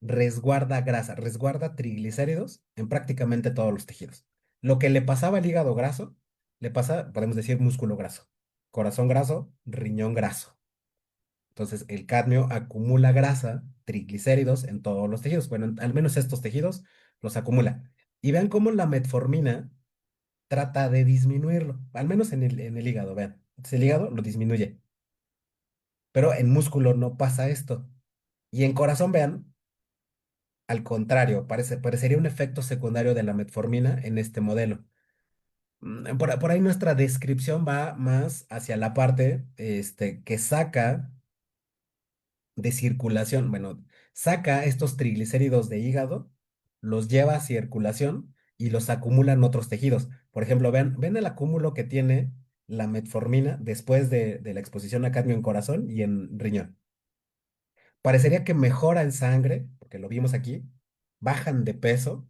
resguarda grasa, resguarda triglicéridos en prácticamente todos los tejidos. Lo que le pasaba al hígado graso, le pasa, podemos decir, músculo graso, corazón graso, riñón graso. Entonces, el cadmio acumula grasa, triglicéridos en todos los tejidos. Bueno, al menos estos tejidos los acumula. Y vean cómo la metformina trata de disminuirlo, al menos en el hígado, vean. Entonces, el hígado lo disminuye, pero en músculo no pasa esto. Y en corazón, vean, al contrario, parecería un efecto secundario de la metformina en este modelo. Por ahí nuestra descripción va más hacia la parte que saca de circulación, bueno, saca estos triglicéridos de hígado, los lleva a circulación y los acumula en otros tejidos. Por ejemplo, ven el acúmulo que tiene la metformina después de la exposición a cadmio en corazón y en riñón. Parecería que mejora en sangre, porque lo vimos aquí, bajan de peso,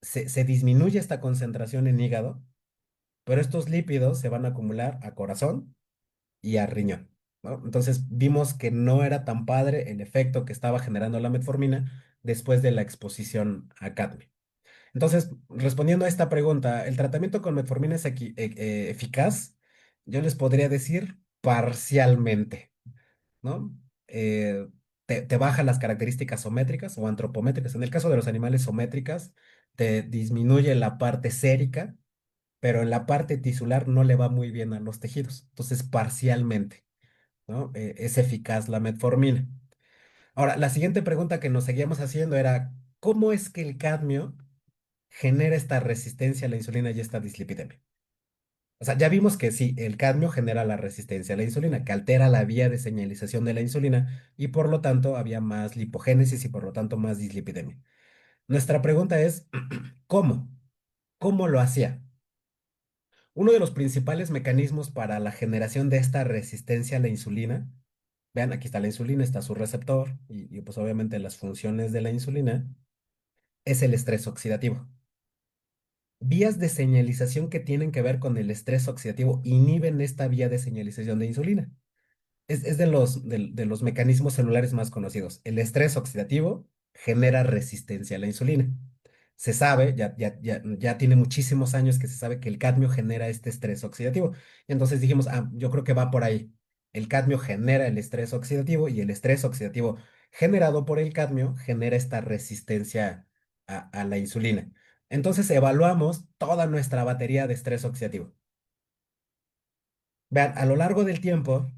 se disminuye esta concentración en hígado, pero estos lípidos se van a acumular a corazón y a riñón, ¿no? Entonces vimos que no era tan padre el efecto que estaba generando la metformina después de la exposición a cadmio. Entonces, respondiendo a esta pregunta, ¿el tratamiento con metformina es eficaz? Yo les podría decir parcialmente, ¿no? Eh, te baja las características sométricas o antropométricas. En el caso de los animales sométricas, te disminuye la parte sérica, pero en la parte tisular no le va muy bien a los tejidos. Entonces, parcialmente, ¿no? Es eficaz la metformina. Ahora, la siguiente pregunta que nos seguíamos haciendo era, ¿cómo es que el cadmio genera esta resistencia a la insulina y esta dislipidemia? O sea, ya vimos que sí, el cadmio genera la resistencia a la insulina, que altera la vía de señalización de la insulina y por lo tanto había más lipogénesis y por lo tanto más dislipidemia. Nuestra pregunta es, ¿cómo? ¿Cómo lo hacía? Uno de los principales mecanismos para la generación de esta resistencia a la insulina, vean, aquí está la insulina, está su receptor y pues obviamente las funciones de la insulina, es el estrés oxidativo. Vías de señalización que tienen que ver con el estrés oxidativo inhiben esta vía de señalización de insulina. Es de los mecanismos celulares más conocidos. El estrés oxidativo genera resistencia a la insulina. Se sabe, ya tiene muchísimos años que se sabe que el cadmio genera este estrés oxidativo. Y entonces dijimos, yo creo que va por ahí. El cadmio genera el estrés oxidativo y el estrés oxidativo generado por el cadmio genera esta resistencia a la insulina. Entonces evaluamos toda nuestra batería de estrés oxidativo. Vean, a lo largo del tiempo,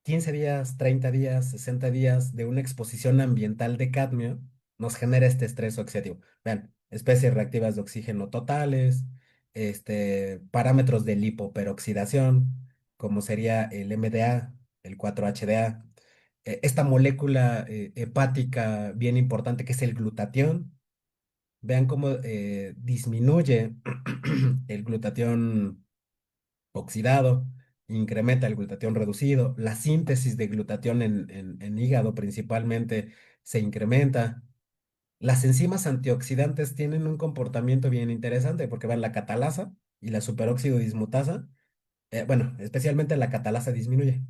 15 días, 30 días, 60 días de una exposición ambiental de cadmio nos genera este estrés oxidativo. Vean, especies reactivas de oxígeno totales, parámetros de lipoperoxidación, como sería el MDA, el 4-HDA, esta molécula hepática bien importante que es el glutatión. Vean cómo disminuye el glutatión oxidado, incrementa el glutatión reducido, la síntesis de glutatión en hígado principalmente se incrementa. Las enzimas antioxidantes tienen un comportamiento bien interesante porque van la catalasa y la superóxido dismutasa, bueno, especialmente la catalasa disminuye.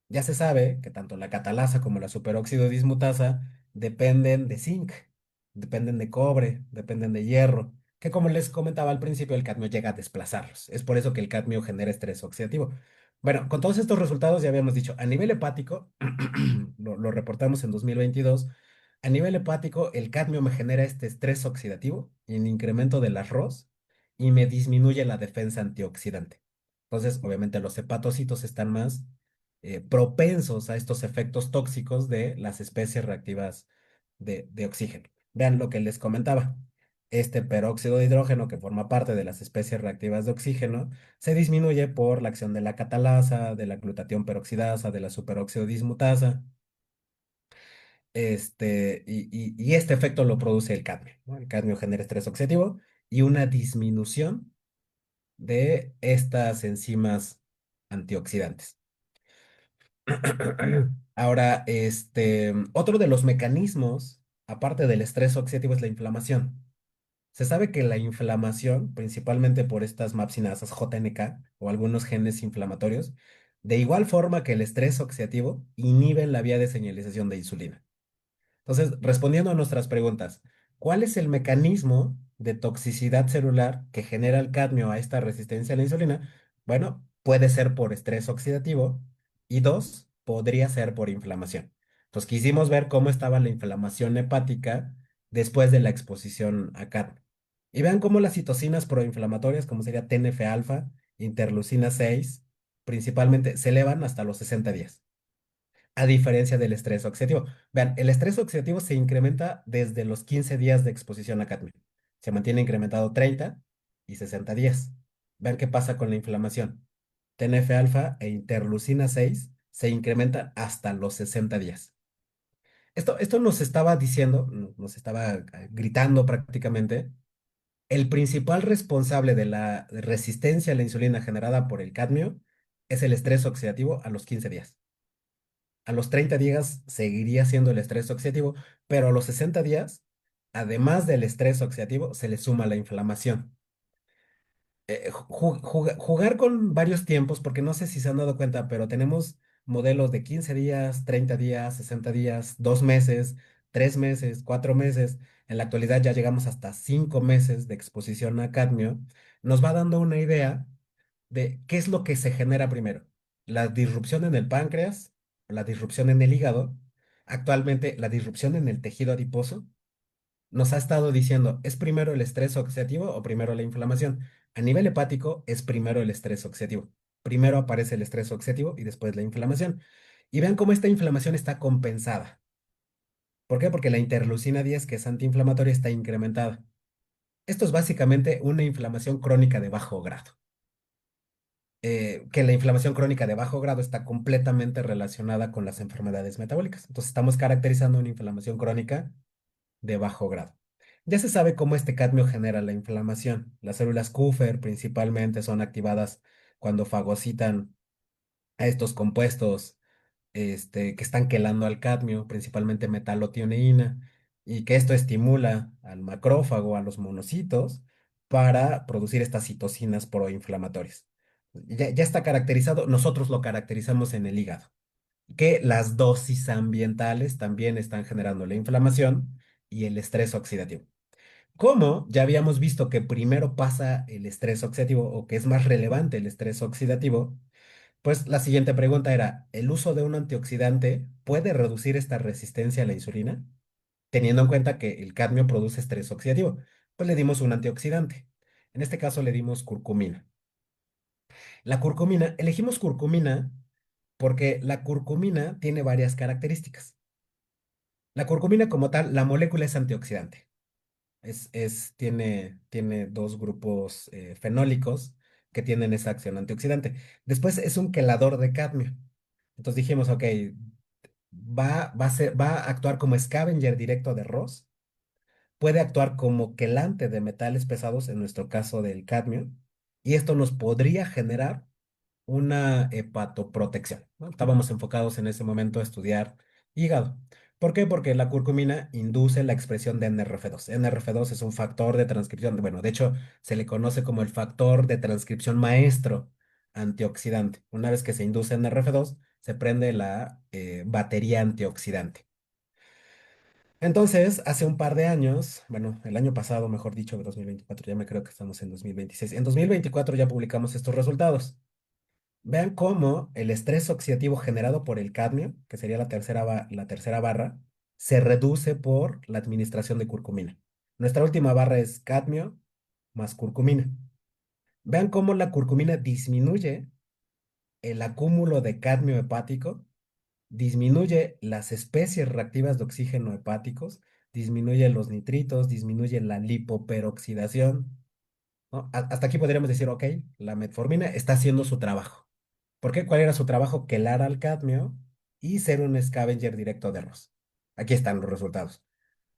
Ya se sabe que tanto la catalasa como la superóxido dismutasa dependen de zinc, dependen de cobre, dependen de hierro, que como les comentaba al principio, el cadmio llega a desplazarlos. Es por eso que el cadmio genera estrés oxidativo. Bueno, con todos estos resultados ya habíamos dicho, a nivel hepático, lo reportamos en 2022, a nivel hepático el cadmio me genera este estrés oxidativo y un incremento del arroz y me disminuye la defensa antioxidante. Entonces, obviamente los hepatocitos están más propensos a estos efectos tóxicos de las especies reactivas de oxígeno. Vean lo que les comentaba. Este peróxido de hidrógeno que forma parte de las especies reactivas de oxígeno se disminuye por la acción de la catalasa, de la glutatión peroxidasa, de la superóxido dismutasa. Y este efecto lo produce el cadmio, ¿no? El cadmio genera estrés oxidativo y una disminución de estas enzimas antioxidantes. Ahora, otro de los mecanismos, aparte del estrés oxidativo, es la inflamación. Se sabe que la inflamación, principalmente por estas mapsinasas JNK o algunos genes inflamatorios, de igual forma que el estrés oxidativo, inhiben la vía de señalización de insulina. Entonces, respondiendo a nuestras preguntas, ¿cuál es el mecanismo de toxicidad celular que genera el cadmio a esta resistencia a la insulina? Bueno, puede ser por estrés oxidativo y dos, podría ser por inflamación. Entonces, quisimos ver cómo estaba la inflamación hepática después de la exposición a cadmio. Y vean cómo las citocinas proinflamatorias, como sería TNF-alfa, interleucina 6, principalmente se elevan hasta los 60 días a diferencia del estrés oxidativo. Vean, el estrés oxidativo se incrementa desde los 15 días de exposición a cadmio. Se mantiene incrementado 30 y 60 días. Vean qué pasa con la inflamación. TNF-alfa e interleucina 6 se incrementan hasta los 60 días. Esto nos estaba diciendo, nos estaba gritando prácticamente, el principal responsable de la resistencia a la insulina generada por el cadmio es el estrés oxidativo a los 15 días. A los 30 días seguiría siendo el estrés oxidativo, pero a los 60 días, además del estrés oxidativo, se le suma la inflamación. Jugar con varios tiempos, porque no sé si se han dado cuenta, pero tenemos modelos de 15 días, 30 días, 60 días, 2 meses, 3 meses, 4 meses. En la actualidad ya llegamos hasta 5 meses de exposición a cadmio. Nos va dando una idea de qué es lo que se genera primero. La disrupción en el páncreas, la disrupción en el hígado, actualmente la disrupción en el tejido adiposo, nos ha estado diciendo, ¿es primero el estrés oxidativo o primero la inflamación? A nivel hepático es primero el estrés oxidativo. Primero aparece el estrés oxidativo y después la inflamación. Y vean cómo esta inflamación está compensada. ¿Por qué? Porque la interleucina 10, que es antiinflamatoria, está incrementada. Esto es básicamente una inflamación crónica de bajo grado. Que la inflamación crónica de bajo grado está completamente relacionada con las enfermedades metabólicas. Entonces estamos caracterizando una inflamación crónica de bajo grado. Ya se sabe cómo este cadmio genera la inflamación. Las células Kupffer principalmente son activadas cuando fagocitan a estos compuestos que están quelando al cadmio, principalmente metalotioneína, y que esto estimula al macrófago, a los monocitos, para producir estas citocinas proinflamatorias. Ya está caracterizado, nosotros lo caracterizamos en el hígado, que las dosis ambientales también están generando la inflamación y el estrés oxidativo. Como ya habíamos visto que primero pasa el estrés oxidativo o que es más relevante el estrés oxidativo, pues la siguiente pregunta era, ¿el uso de un antioxidante puede reducir esta resistencia a la insulina? Teniendo en cuenta que el cadmio produce estrés oxidativo. pues le dimos un antioxidante. En este caso le dimos curcumina. La curcumina, elegimos curcumina porque la curcumina tiene varias características. La curcumina como tal, la molécula es antioxidante. Tiene dos grupos fenólicos que tienen esa acción antioxidante. Después es un quelador de cadmio. Entonces dijimos, ok, va a actuar como scavenger directo de Ross, puede actuar como quelante de metales pesados, en nuestro caso del cadmio, y esto nos podría generar una hepatoprotección, ¿no? Estábamos enfocados en ese momento a estudiar hígado. ¿Por qué? Porque la curcumina induce la expresión de NRF2. NRF2 es un factor de transcripción, bueno, de hecho se le conoce como el factor de transcripción maestro antioxidante. Una vez que se induce NRF2, se prende la batería antioxidante. Entonces, hace un par de años, bueno, el año pasado, mejor dicho, 2024, ya me creo que estamos en 2026. En 2024 ya publicamos estos resultados. Vean cómo el estrés oxidativo generado por el cadmio, que sería la tercera barra, se reduce por la administración de curcumina. Nuestra última barra es cadmio más curcumina. Vean cómo la curcumina disminuye el acúmulo de cadmio hepático, disminuye las especies reactivas de oxígeno hepáticos, disminuye los nitritos, disminuye la lipoperoxidación, ¿no? Hasta aquí podríamos decir, ok, la metformina está haciendo su trabajo. ¿Por qué? ¿Cuál era su trabajo? Quelar al cadmio y ser un scavenger directo de Ross. Aquí están los resultados.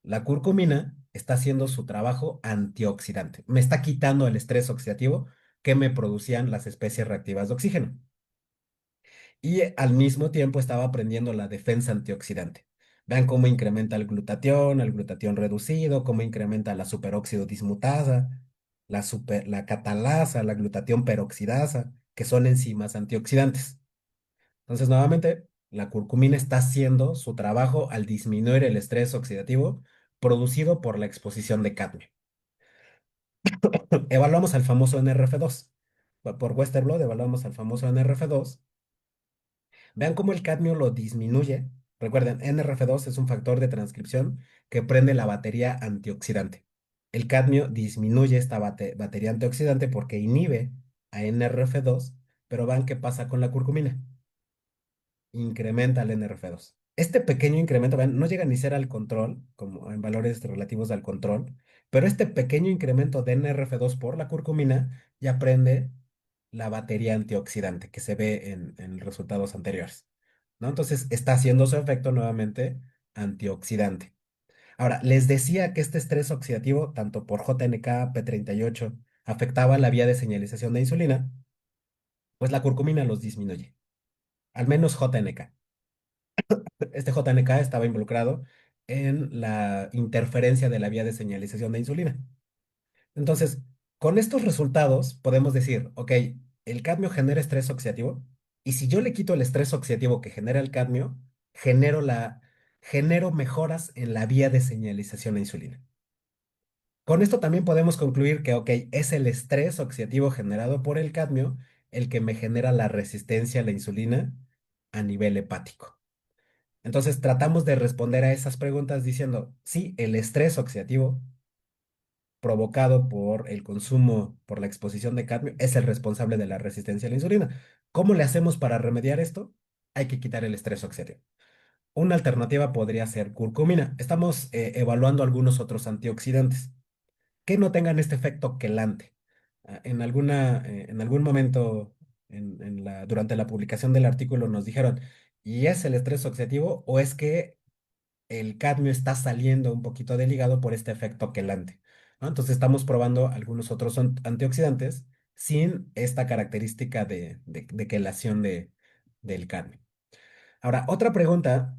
La curcumina está haciendo su trabajo antioxidante. Me está quitando el estrés oxidativo que me producían las especies reactivas de oxígeno. Y al mismo tiempo estaba aprendiendo la defensa antioxidante. Vean cómo incrementa el glutatión reducido, cómo incrementa la superóxido dismutasa, la catalasa, la glutatión peroxidasa, que son enzimas antioxidantes. Entonces, nuevamente, la curcumina está haciendo su trabajo al disminuir el estrés oxidativo producido por la exposición de cadmio. Evaluamos al famoso NRF2. Por Westerblot evaluamos al famoso NRF2. Vean cómo el cadmio lo disminuye. Recuerden, NRF2 es un factor de transcripción que prende la batería antioxidante. El cadmio disminuye esta batería antioxidante porque inhibe a NRF2, pero vean qué pasa con la curcumina. Incrementa el NRF2. Este pequeño incremento, vean, no llega ni ser al control, como en valores relativos al control, pero este pequeño incremento de NRF2 por la curcumina ya prende la batería antioxidante que se ve en resultados anteriores, ¿no? Entonces está haciendo su efecto nuevamente antioxidante. Ahora, les decía que este estrés oxidativo, tanto por JNK, P38, afectaba la vía de señalización de insulina, pues la curcumina los disminuye, al menos JNK. Este JNK estaba involucrado en la interferencia de la vía de señalización de insulina. Entonces, con estos resultados podemos decir, ok, el cadmio genera estrés oxidativo y si yo le quito el estrés oxidativo que genera el cadmio, genero mejoras en la vía de señalización a insulina. Con esto también podemos concluir que, ok, es el estrés oxidativo generado por el cadmio el que me genera la resistencia a la insulina a nivel hepático. Entonces tratamos de responder a esas preguntas diciendo, sí, el estrés oxidativo provocado por el consumo, por la exposición de cadmio, es el responsable de la resistencia a la insulina. ¿Cómo le hacemos para remediar esto? Hay que quitar el estrés oxidativo. Una alternativa podría ser curcumina. Estamos evaluando algunos otros antioxidantes que no tengan este efecto quelante. En algún momento durante la publicación del artículo nos dijeron, ¿y es el estrés oxidativo o es que el cadmio está saliendo un poquito del hígado por este efecto quelante? ¿No? Entonces estamos probando algunos otros antioxidantes sin esta característica de quelación del cadmio. Ahora, otra pregunta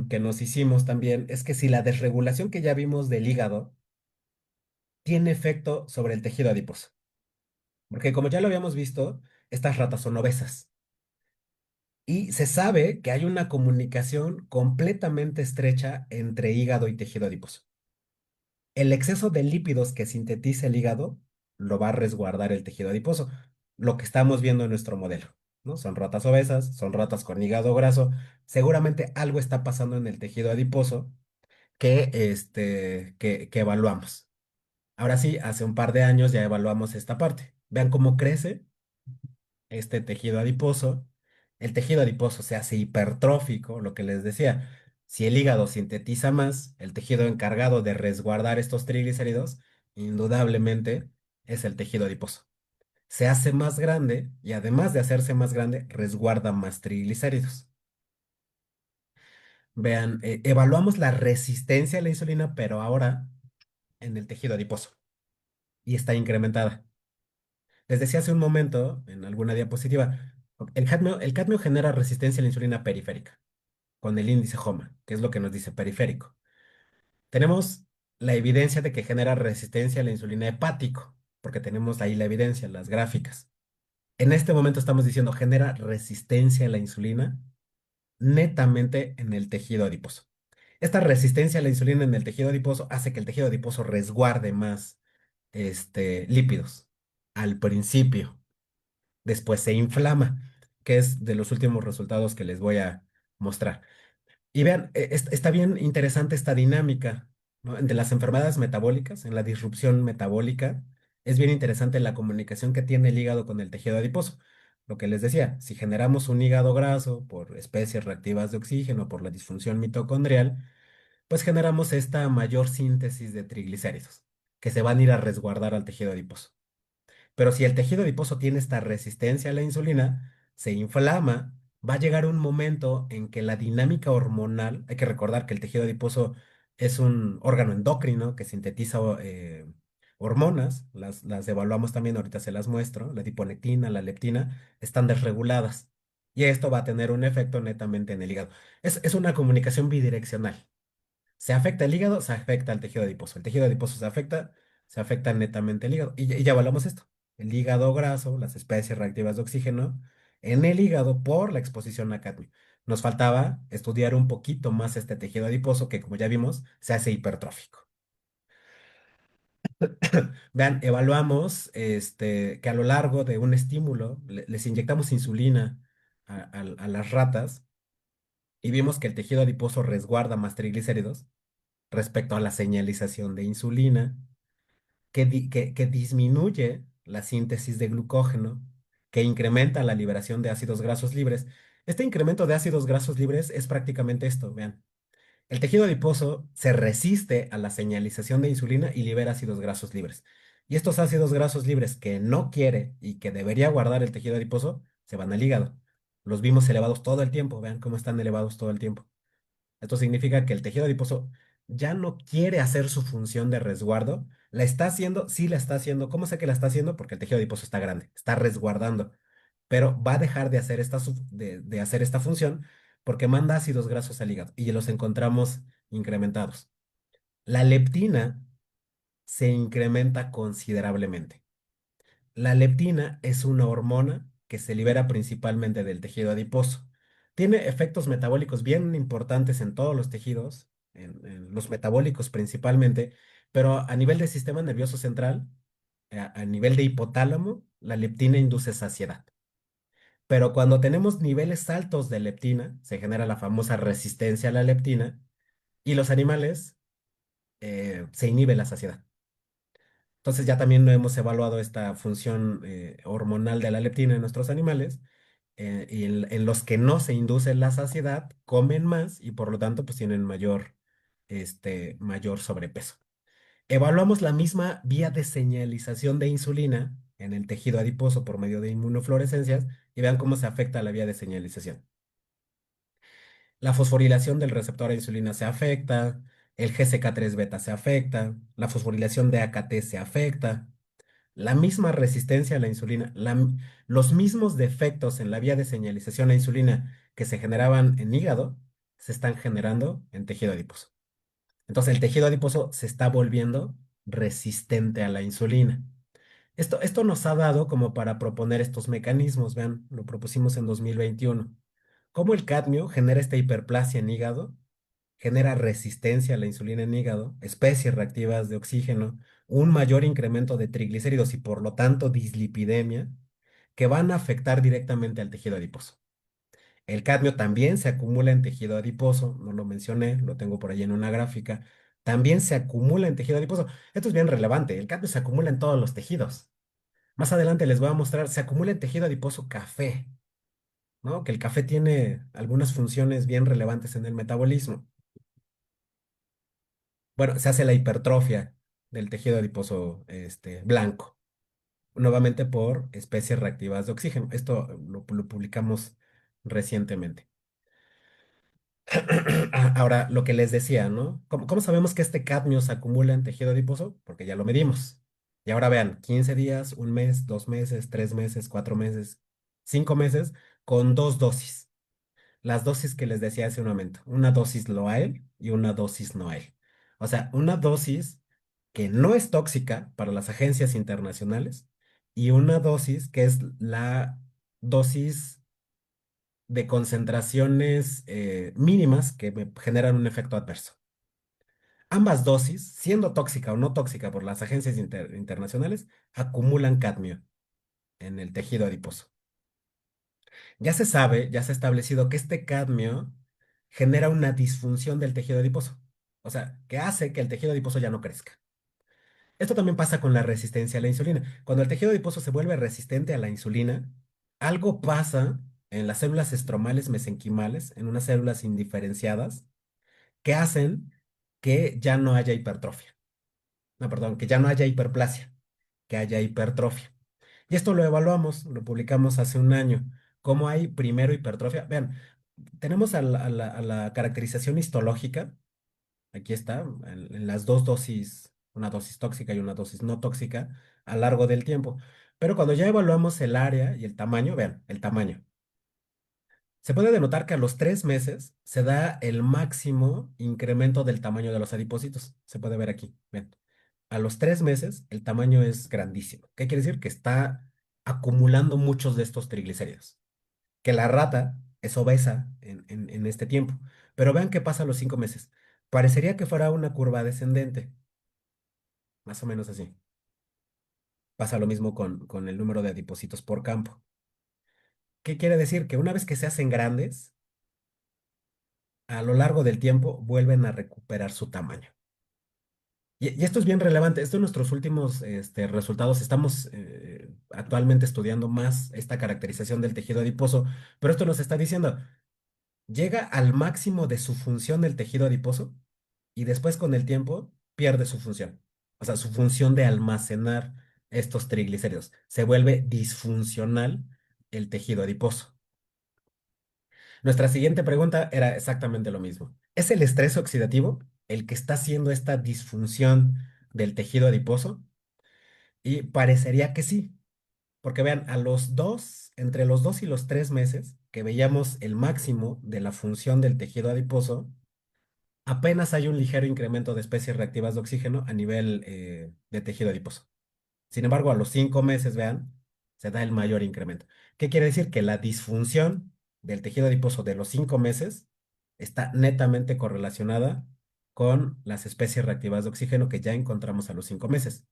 que nos hicimos también es que si la desregulación que ya vimos del hígado tiene efecto sobre el tejido adiposo. Porque como ya lo habíamos visto, estas ratas son obesas. Y se sabe que hay una comunicación completamente estrecha entre hígado y tejido adiposo. El exceso de lípidos que sintetiza el hígado lo va a resguardar el tejido adiposo, lo que estamos viendo en nuestro modelo, ¿no? Son ratas obesas, son ratas con hígado graso. Seguramente algo está pasando en el tejido adiposo que evaluamos. Ahora sí, hace un par de años ya evaluamos esta parte. Vean cómo crece este tejido adiposo. El tejido adiposo se hace hipertrófico, lo que les decía. Si el hígado sintetiza más, el tejido encargado de resguardar estos triglicéridos, indudablemente es el tejido adiposo. Se hace más grande y además de hacerse más grande, resguarda más triglicéridos. Vean, evaluamos la resistencia a la insulina, pero ahora en el tejido adiposo y está incrementada. Les decía hace un momento, en alguna diapositiva, el cadmio genera resistencia a la insulina periférica, con el índice HOMA, que es lo que nos dice periférico. Tenemos la evidencia de que genera resistencia a la insulina hepático, porque tenemos ahí la evidencia, las gráficas. En este momento estamos diciendo genera resistencia a la insulina netamente en el tejido adiposo. Esta resistencia a la insulina en el tejido adiposo hace que el tejido adiposo resguarde más lípidos al principio. Después se inflama, que es de los últimos resultados que les voy a mostrar. Y vean, está bien interesante esta dinámica, ¿no? De las enfermedades metabólicas, en la disrupción metabólica, es bien interesante la comunicación que tiene el hígado con el tejido adiposo. Lo que les decía, si generamos un hígado graso por especies reactivas de oxígeno, por la disfunción mitocondrial, pues generamos esta mayor síntesis de triglicéridos, que se van a ir a resguardar al tejido adiposo. Pero si el tejido adiposo tiene esta resistencia a la insulina, se inflama, va a llegar un momento en que la dinámica hormonal, hay que recordar que el tejido adiposo es un órgano endocrino que sintetiza hormonas, las evaluamos también, ahorita se las muestro, la adiponectina, la leptina, están desreguladas. Y esto va a tener un efecto netamente en el hígado. Es una comunicación bidireccional. Se afecta el hígado, se afecta el tejido adiposo. El tejido adiposo se afecta netamente el hígado. Y ya evaluamos esto. El hígado graso, las especies reactivas de oxígeno, en el hígado por la exposición a cadmio. Nos faltaba estudiar un poquito más este tejido adiposo que, como ya vimos, se hace hipertrófico. Vean, evaluamos que a lo largo de un estímulo les inyectamos insulina a las ratas y vimos que el tejido adiposo resguarda más triglicéridos respecto a la señalización de insulina, que disminuye la síntesis de glucógeno, que incrementa la liberación de ácidos grasos libres. Este incremento de ácidos grasos libres es prácticamente esto, vean. El tejido adiposo se resiste a la señalización de insulina y libera ácidos grasos libres. Y estos ácidos grasos libres que no quiere y que debería guardar el tejido adiposo se van al hígado. Los vimos elevados todo el tiempo, vean cómo están elevados todo el tiempo. Esto significa que el tejido adiposo ya no quiere hacer su función de resguardo. La está haciendo, sí la está haciendo. ¿Cómo sé que la está haciendo? Porque el tejido adiposo está grande, está resguardando. Pero va a dejar de hacer de hacer esta función porque manda ácidos grasos al hígado y los encontramos incrementados. La leptina se incrementa considerablemente. La leptina es una hormona que se libera principalmente del tejido adiposo. Tiene efectos metabólicos bien importantes en todos los tejidos, en los metabólicos principalmente, pero a nivel del sistema nervioso central, a nivel de hipotálamo, la leptina induce saciedad. Pero cuando tenemos niveles altos de leptina, se genera la famosa resistencia a la leptina y los animales se inhibe la saciedad. Entonces ya también no hemos evaluado esta función hormonal de la leptina en nuestros animales y en los que no se induce la saciedad comen más y por lo tanto pues tienen mayor sobrepeso. Evaluamos la misma vía de señalización de insulina en el tejido adiposo por medio de inmunofluorescencias y vean cómo se afecta la vía de señalización. La fosforilación del receptor a insulina se afecta, el GCK3 beta se afecta, la fosforilación de AKT se afecta. La misma resistencia a la insulina, los mismos defectos en la vía de señalización a insulina que se generaban en hígado, se están generando en tejido adiposo. Entonces el tejido adiposo se está volviendo resistente a la insulina. Esto nos ha dado como para proponer estos mecanismos, vean, lo propusimos en 2021. Cómo el cadmio genera esta hiperplasia en hígado, genera resistencia a la insulina en hígado, especies reactivas de oxígeno, un mayor incremento de triglicéridos y por lo tanto dislipidemia, que van a afectar directamente al tejido adiposo. El cadmio también se acumula en tejido adiposo, no lo mencioné, lo tengo por ahí en una gráfica, también se acumula en tejido adiposo. Esto es bien relevante. El cadmio se acumula en todos los tejidos. Más adelante les voy a mostrar, se acumula en tejido adiposo café, ¿no? Que el café tiene algunas funciones bien relevantes en el metabolismo. Bueno, se hace la hipertrofia del tejido adiposo blanco, nuevamente por especies reactivas de oxígeno. Esto lo publicamos recientemente. Ahora, lo que les decía, ¿no? ¿Cómo sabemos que este cadmio se acumula en tejido adiposo? Porque ya lo medimos. Y ahora vean, 15 días, un mes, 2 meses, 3 meses, 4 meses, 5 meses, con dos dosis. Las dosis que les decía hace un momento. Una dosis Loael y una dosis Noel. O sea, una dosis que no es tóxica para las agencias internacionales y una dosis que es la dosis de concentraciones mínimas que me generan un efecto adverso. Ambas dosis, siendo tóxica o no tóxica por las agencias internacionales, acumulan cadmio en el tejido adiposo. Ya se sabe, ya se ha establecido que este cadmio genera una disfunción del tejido adiposo, o sea, que hace que el tejido adiposo ya no crezca. Esto también pasa con la resistencia a la insulina. Cuando el tejido adiposo se vuelve resistente a la insulina, algo pasa en las células estromales mesenquimales, en unas células indiferenciadas, que hacen que ya no haya hipertrofia. No, perdón, que ya no haya hiperplasia, que haya hipertrofia. Y esto lo evaluamos, lo publicamos hace un año. ¿Cómo hay primero hipertrofia? Vean, tenemos a la caracterización histológica, aquí está, en las dos dosis, una dosis tóxica y una dosis no tóxica, a lo largo del tiempo. Pero cuando ya evaluamos el área y el tamaño, vean, el tamaño. Se puede denotar que a los 3 meses se da el máximo incremento del tamaño de los adipocitos. Se puede ver aquí. Ven. A los 3 meses el tamaño es grandísimo. ¿Qué quiere decir? Que está acumulando muchos de estos triglicéridos. Que la rata es obesa en este tiempo. Pero vean qué pasa a los 5 meses. Parecería que fuera una curva descendente. Más o menos así. Pasa lo mismo con el número de adipocitos por campo. ¿Qué quiere decir? Que una vez que se hacen grandes, a lo largo del tiempo vuelven a recuperar su tamaño. Y esto es bien relevante. Esto en nuestros últimos resultados. Estamos actualmente estudiando más esta caracterización del tejido adiposo, pero esto nos está diciendo, llega al máximo de su función del tejido adiposo y después con el tiempo pierde su función. O sea, su función de almacenar estos triglicéridos. Se vuelve disfuncional el tejido adiposo. Nuestra siguiente pregunta era exactamente lo mismo. ¿Es el estrés oxidativo el que está haciendo esta disfunción del tejido adiposo? Y parecería que sí, porque vean, entre los 2 y los 3 meses que veíamos el máximo de la función del tejido adiposo, apenas hay un ligero incremento de especies reactivas de oxígeno a nivel de tejido adiposo. Sin embargo, a los 5 meses, vean, se da el mayor incremento. ¿Qué quiere decir? Que la disfunción del tejido adiposo de los 5 meses está netamente correlacionada con las especies reactivas de oxígeno que ya encontramos a los 5 meses.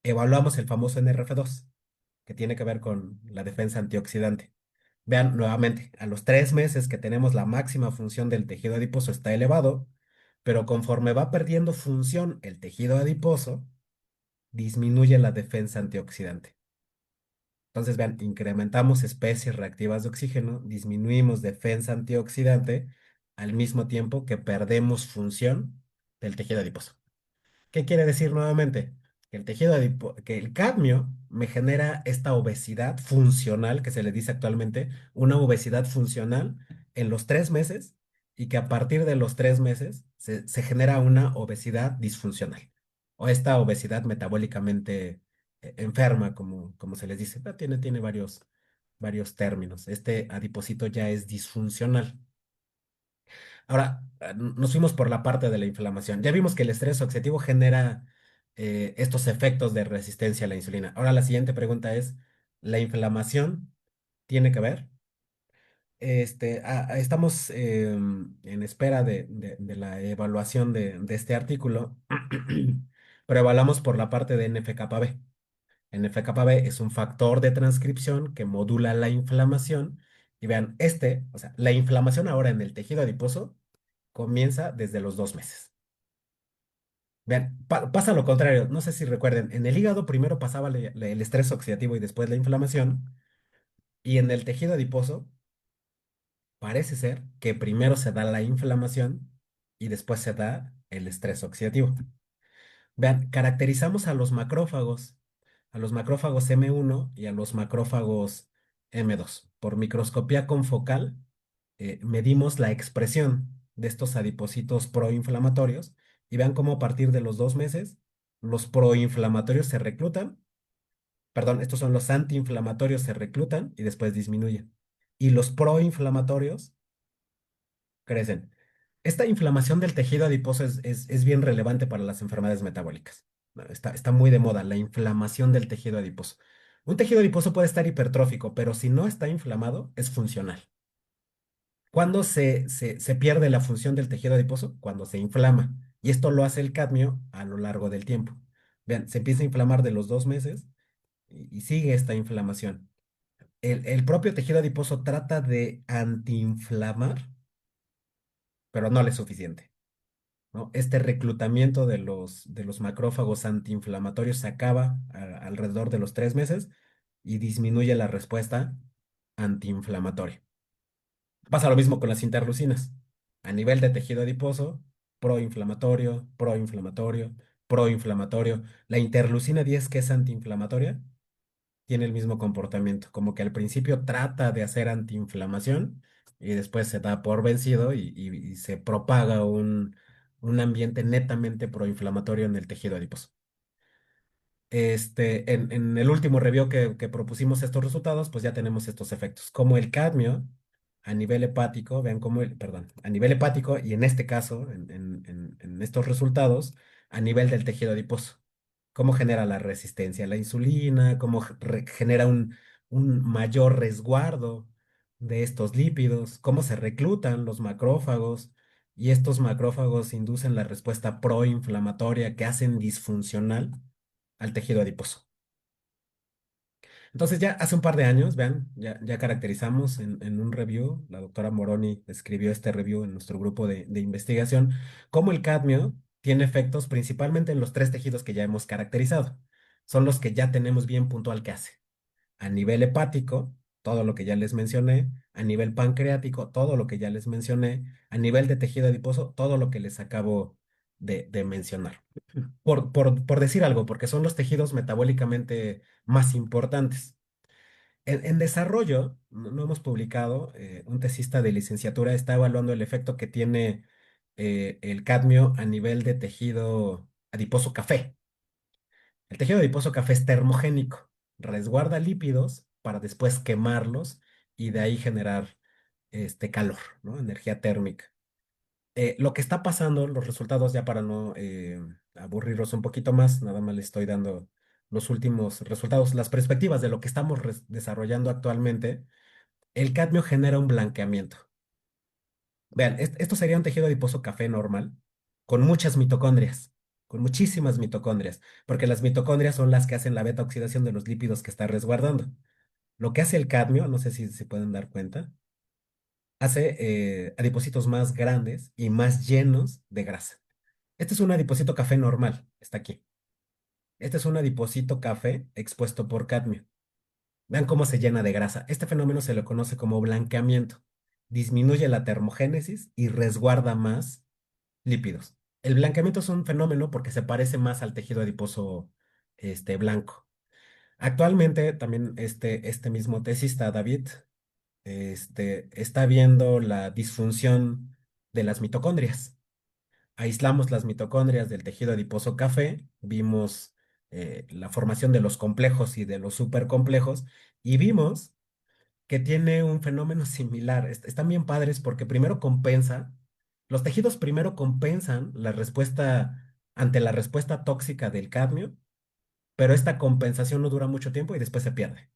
Evaluamos el famoso NRF2, que tiene que ver con la defensa antioxidante. Vean nuevamente, a los 3 meses que tenemos la máxima función del tejido adiposo está elevado, pero conforme va perdiendo función el tejido adiposo, disminuye la defensa antioxidante. Entonces, vean, incrementamos especies reactivas de oxígeno, disminuimos defensa antioxidante al mismo tiempo que perdemos función del tejido adiposo. ¿Qué quiere decir nuevamente? Que el cadmio me genera esta obesidad funcional que se le dice actualmente, una obesidad funcional en los 3 meses y que a partir de los 3 meses se genera una obesidad disfuncional o esta obesidad metabólicamente enferma, como se les dice. Tiene varios términos. Este adipocito ya es disfuncional. Ahora, nos fuimos por la parte de la inflamación. Ya vimos que el estrés oxidativo genera estos efectos de resistencia a la insulina. Ahora la siguiente pregunta es, ¿la inflamación tiene que ver? Estamos en espera de la evaluación de este artículo, pero evaluamos por la parte de NF-κB. NF-κB es un factor de transcripción que modula la inflamación. Y vean, o sea, la inflamación ahora en el tejido adiposo comienza desde los 2 meses. Vean, pasa lo contrario. No sé si recuerden, en el hígado primero pasaba el estrés oxidativo y después la inflamación, y en el tejido adiposo parece ser que primero se da la inflamación y después se da el estrés oxidativo. Vean, caracterizamos a los macrófagos M1 y a los macrófagos M2. Por microscopía confocal, medimos la expresión de estos adipocitos proinflamatorios y vean cómo a partir de los 2 meses los proinflamatorios se reclutan, perdón, estos son los antiinflamatorios se reclutan y después disminuyen. Y los proinflamatorios crecen. Esta inflamación del tejido adiposo es bien relevante para las enfermedades metabólicas. ¿No? Está muy de moda la inflamación del tejido adiposo. Un tejido adiposo puede estar hipertrófico, pero si no está inflamado, es funcional. ¿Cuándo se pierde la función del tejido adiposo? Cuando se inflama. Y esto lo hace el cadmio a lo largo del tiempo. Vean, se empieza a inflamar de los 2 meses y sigue esta inflamación. El propio tejido adiposo trata de antiinflamar, pero no le es suficiente. ¿No? Este reclutamiento de los macrófagos antiinflamatorios se acaba alrededor de los 3 meses y disminuye la respuesta antiinflamatoria. Pasa lo mismo con las interleucinas. A nivel de tejido adiposo, proinflamatorio, proinflamatorio, proinflamatorio. La interleucina 10, que es antiinflamatoria, tiene el mismo comportamiento, como que al principio trata de hacer antiinflamación y después se da por vencido y se propaga un ambiente netamente proinflamatorio en el tejido adiposo. En el último review que propusimos estos resultados, pues ya tenemos estos efectos, como el cadmio a nivel hepático, vean cómo perdón, a nivel hepático y en este caso, en estos resultados, a nivel del tejido adiposo. Cómo genera la resistencia a la insulina, cómo genera un mayor resguardo de estos lípidos, cómo se reclutan los macrófagos y estos macrófagos inducen la respuesta proinflamatoria que hacen disfuncional al tejido adiposo. Entonces ya hace un par de años, vean, ya caracterizamos en un review, la doctora Moroni escribió este review en nuestro grupo de investigación, cómo el cadmio tiene efectos principalmente en los tres tejidos que ya hemos caracterizado. Son los que ya tenemos bien puntual que hace. A nivel hepático, todo lo que ya les mencioné. A nivel pancreático, todo lo que ya les mencioné. A nivel de tejido adiposo, todo lo que les acabo de mencionar. Por decir algo, porque son los tejidos metabólicamente más importantes. En desarrollo, no hemos publicado, un tesista de licenciatura está evaluando el efecto que tiene el cadmio a nivel de tejido adiposo café. El tejido adiposo café es termogénico, resguarda lípidos para después quemarlos y de ahí generar calor, ¿no? Energía térmica. Lo que está pasando, los resultados, ya para no aburrirlos un poquito más, nada más les estoy dando los últimos resultados, las perspectivas de lo que estamos desarrollando actualmente. El cadmio genera un blanqueamiento. Vean, esto sería un tejido adiposo café normal, con muchas mitocondrias, con muchísimas mitocondrias, porque las mitocondrias son las que hacen la beta oxidación de los lípidos que está resguardando. Lo que hace el cadmio, no sé si se pueden dar cuenta, hace adipocitos más grandes y más llenos de grasa. Este es un adipocito café normal, está aquí. Este es un adipocito café expuesto por cadmio. Vean cómo se llena de grasa. Este fenómeno se le conoce como blanqueamiento. Disminuye la termogénesis y resguarda más lípidos. El blanqueamiento es un fenómeno porque se parece más al tejido adiposo blanco. Actualmente también este mismo tesista, David, está viendo la disfunción de las mitocondrias. Aislamos las mitocondrias del tejido adiposo café, vimos la formación de los complejos y de los supercomplejos y vimos que tiene un fenómeno similar. Están bien padres porque primero compensa, los tejidos primero compensan la respuesta ante la respuesta tóxica del cadmio, pero esta compensación no dura mucho tiempo y después se pierde.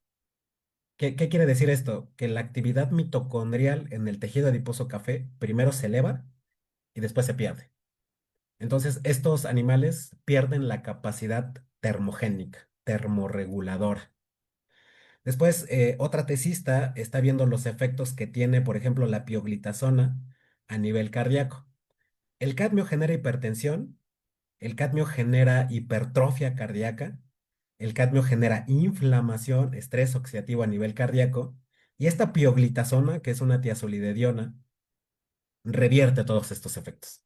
¿Qué quiere decir esto? Que la actividad mitocondrial en el tejido adiposo café primero se eleva y después se pierde. Entonces, estos animales pierden la capacidad termogénica, termorreguladora. Después, otra tesista está viendo los efectos que tiene, por ejemplo, la pioglitazona a nivel cardíaco. El cadmio genera hipertensión El cadmio genera hipertrofia cardíaca, el cadmio genera inflamación, estrés oxidativo a nivel cardíaco, y esta pioglitazona, que es una tiazolidediona, revierte todos estos efectos.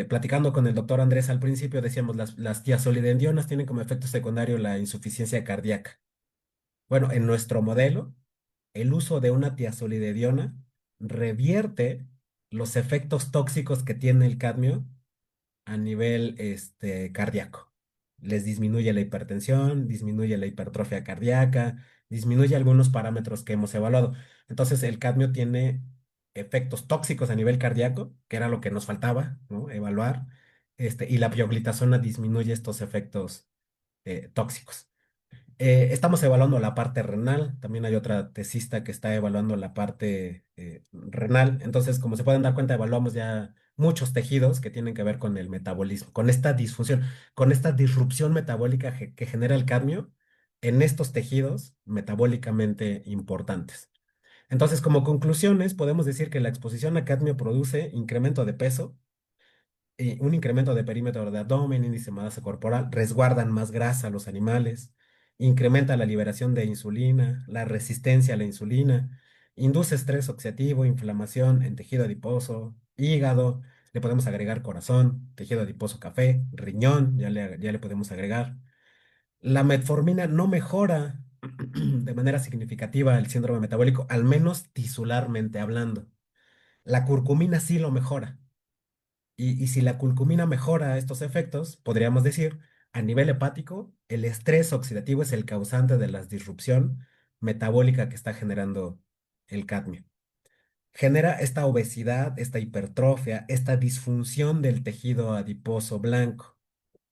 Platicando con el doctor Andrés al principio, decíamos, las tiazolidendionas tienen como efecto secundario la insuficiencia cardíaca. Bueno, en nuestro modelo, el uso de una tiazolidediona revierte los efectos tóxicos que tiene el cadmio a nivel cardíaco. Les disminuye la hipertensión, disminuye la hipertrofia cardíaca, disminuye algunos parámetros que hemos evaluado. Entonces, el cadmio tiene efectos tóxicos a nivel cardíaco, que era lo que nos faltaba, ¿no? Evaluar, y la pioglitazona disminuye estos efectos tóxicos. Estamos evaluando la parte renal, también hay otra tesista que está evaluando la parte renal. Entonces, como se pueden dar cuenta, evaluamos ya muchos tejidos que tienen que ver con el metabolismo, con esta disfunción, con esta disrupción metabólica que genera el cadmio en estos tejidos metabólicamente importantes. Entonces, como conclusiones, podemos decir que la exposición a cadmio produce incremento de peso, un incremento de perímetro de abdomen, índice de masa corporal, resguardan más grasa a los animales, incrementa la liberación de insulina, la resistencia a la insulina, induce estrés oxidativo, inflamación en tejido adiposo, hígado, le podemos agregar corazón, tejido adiposo café, riñón, ya le podemos agregar. La metformina no mejora de manera significativa el síndrome metabólico, al menos tisularmente hablando. La curcumina sí lo mejora. Y si la curcumina mejora estos efectos, podríamos decir, a nivel hepático, el estrés oxidativo es el causante de la disrupción metabólica que está generando el cadmio. Genera esta obesidad, esta hipertrofia, esta disfunción del tejido adiposo blanco.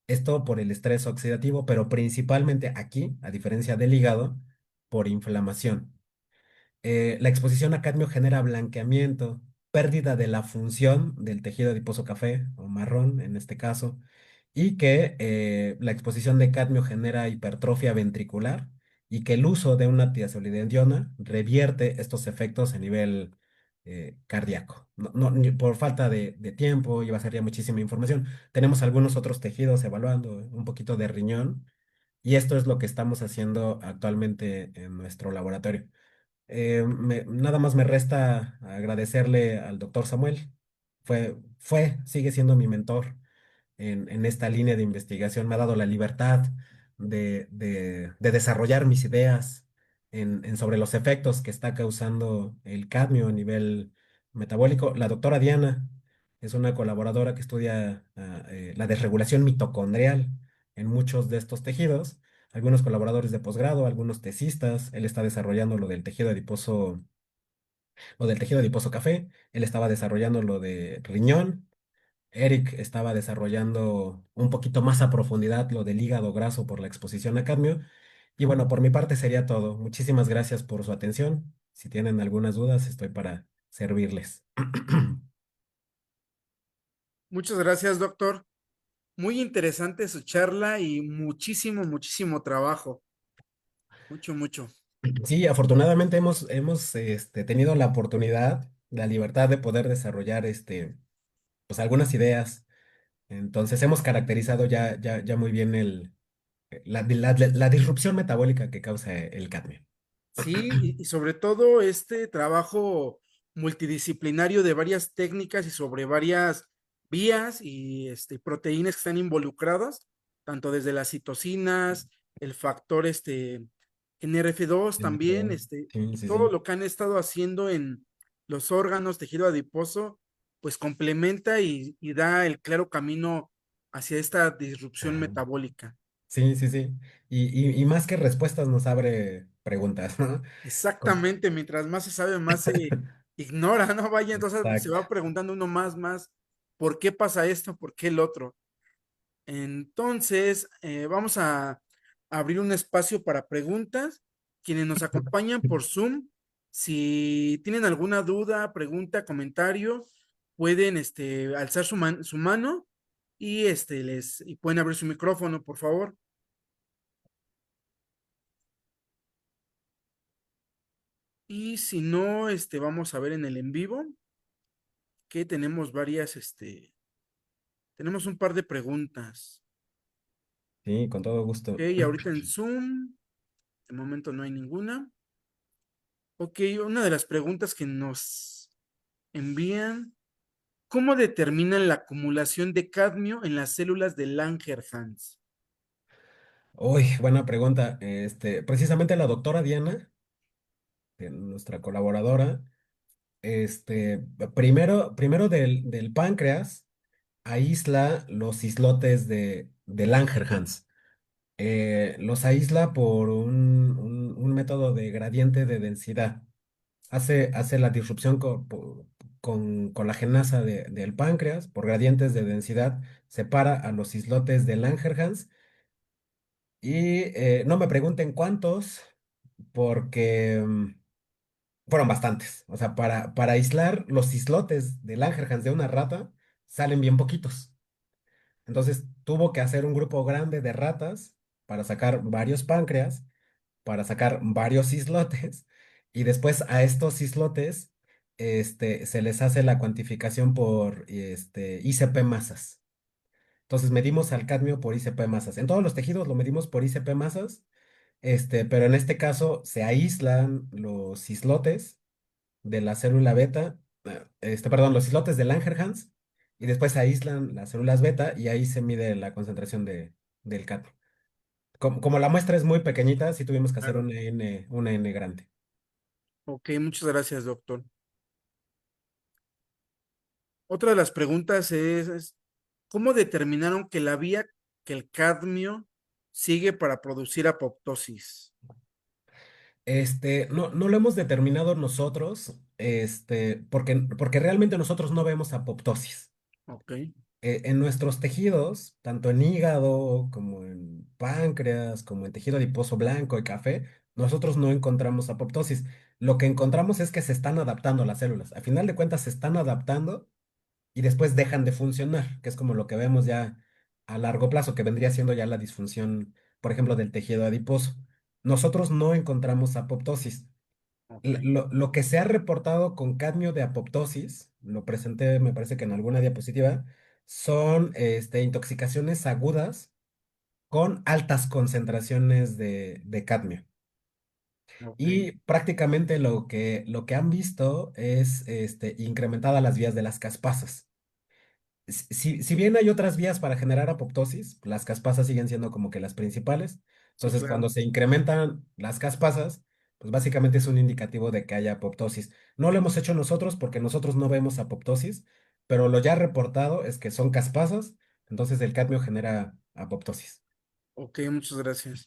Esto por el estrés oxidativo, pero principalmente aquí, a diferencia del hígado, por inflamación. La exposición a cadmio genera blanqueamiento, pérdida de la función del tejido adiposo café o marrón en este caso, y que la exposición de cadmio genera hipertrofia ventricular y que el uso de una tiazolidindiona revierte estos efectos a nivel cardíaco. Por falta de tiempo, iba a ser ya muchísima información. Tenemos algunos otros tejidos evaluando, un poquito de riñón, y esto es lo que estamos haciendo actualmente en nuestro laboratorio. Nada más me resta agradecerle al doctor Samuel. Sigue siendo mi mentor en esta línea de investigación. Me ha dado la libertad de desarrollar mis ideas sobre los efectos que está causando el cadmio a nivel metabólico. La doctora Diana es una colaboradora que estudia la desregulación mitocondrial en muchos de estos tejidos. Algunos colaboradores de posgrado, algunos tesistas. Él está desarrollando lo del tejido adiposo café. Él estaba desarrollando lo de riñón. Eric estaba desarrollando un poquito más a profundidad lo del hígado graso por la exposición a cadmio. Y bueno, por mi parte sería todo. Muchísimas gracias por su atención. Si tienen algunas dudas, estoy para servirles. Muchas gracias, doctor. Muy interesante su charla y muchísimo, muchísimo trabajo. Mucho, mucho. Sí, afortunadamente hemos tenido la oportunidad, la libertad de poder desarrollar pues algunas ideas. Entonces hemos caracterizado ya muy bien la disrupción metabólica que causa el cadmio. Sí, y sobre todo este trabajo multidisciplinario de varias técnicas y sobre varias vías y proteínas que están involucradas, tanto desde las citocinas, el factor NRF2 también, Sí, y sí, todo sí. lo que han estado haciendo en los órganos, tejido adiposo, pues complementa y da el claro camino hacia esta disrupción Ajá. metabólica. Sí, sí, sí. Y más que respuestas nos abre preguntas, ¿no? Con- Exactamente, mientras más se sabe, más se ignora, ¿no? Vaya, entonces se Exacto. va preguntando uno más, ¿por qué pasa esto? ¿Por qué el otro? Entonces, vamos a abrir un espacio para preguntas. Quienes nos acompañan por Zoom, si tienen alguna duda, pregunta, comentario, pueden alzar su mano y, y pueden abrir su micrófono, por favor. Y si no, vamos a ver en el en vivo que tenemos varias, Tenemos un par de preguntas. Sí, con todo Ok, gusto. ahorita en Zoom, de momento no hay ninguna. Ok, una de las preguntas que nos envían, ¿cómo determinan la acumulación de cadmio en las células de Langerhans? Uy, buena pregunta. Precisamente la doctora Diana, nuestra colaboradora, este, primero del páncreas, aísla los islotes de Langerhans. Los aísla por un método de gradiente de densidad. Hace la disrupción con la genasa del páncreas por gradientes de densidad, separa a los islotes de Langerhans y no me pregunten cuántos, porque fueron bastantes. O sea, para aislar los islotes de Langerhans de una rata, salen bien poquitos. Entonces tuvo que hacer un grupo grande de ratas para sacar varios páncreas, para sacar varios islotes, y después a estos islotes se les hace la cuantificación por ICP masas. Entonces medimos al cadmio por ICP masas. En todos los tejidos lo medimos por ICP masas, pero en este caso se aíslan los islotes de la célula beta, perdón, los islotes de Langerhans, y después se aíslan las células beta y ahí se mide la concentración del cadmio. Como la muestra es muy pequeñita, sí tuvimos que hacer Claro. una N grande. Ok, muchas gracias, doctor. Otra de las preguntas es, ¿cómo determinaron que la vía que el cadmio sigue para producir apoptosis? No lo hemos determinado nosotros, porque realmente nosotros no vemos apoptosis. Ok, En nuestros tejidos, tanto en hígado como en páncreas, como en tejido adiposo blanco y café, nosotros no encontramos apoptosis. Lo que encontramos es que se están adaptando las células. A final de cuentas, se están adaptando y después dejan de funcionar, que es como lo que vemos ya a largo plazo, que vendría siendo ya la disfunción, por ejemplo, del tejido adiposo. Nosotros no encontramos apoptosis. ok, Lo que se ha reportado con cadmio de apoptosis, lo presenté, me parece que en alguna diapositiva, son intoxicaciones agudas con altas concentraciones de cadmio. ok, Y prácticamente lo que han visto es incrementada las vías de las caspasas. Si bien hay otras vías para generar apoptosis, las caspasas siguen siendo como que las principales. sí, Entonces, claro. cuando se incrementan las caspasas, pues básicamente es un indicativo de que haya apoptosis. No lo hemos hecho nosotros porque nosotros no vemos apoptosis, pero lo ya reportado es que son caspasas, entonces el cadmio genera apoptosis. Ok, muchas gracias.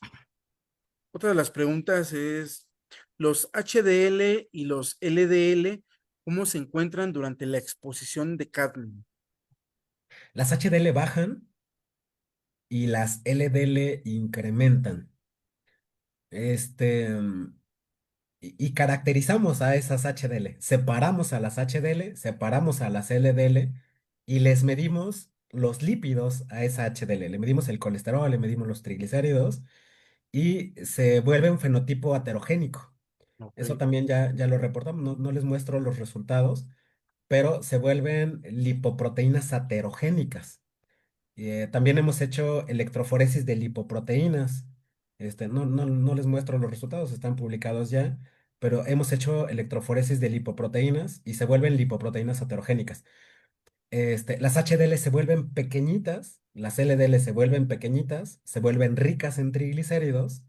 Otra de las preguntas es, ¿los HDL y los LDL, cómo se encuentran durante la exposición de cadmio? Las HDL bajan y las LDL incrementan. Este, mm, y caracterizamos a esas HDL. Separamos a las HDL, separamos a las LDL y les medimos los lípidos a esa HDL. Le medimos el colesterol, le medimos los triglicéridos y se vuelve un fenotipo aterogénico. Ok, Eso también ya lo reportamos, no les muestro los resultados, pero se vuelven lipoproteínas aterogénicas. También hemos hecho electroforesis de lipoproteínas. No les muestro los resultados, están publicados ya, pero hemos hecho electroforesis de lipoproteínas y se vuelven lipoproteínas heterogénicas. Las HDL se vuelven pequeñitas, las LDL se vuelven pequeñitas, se vuelven ricas en triglicéridos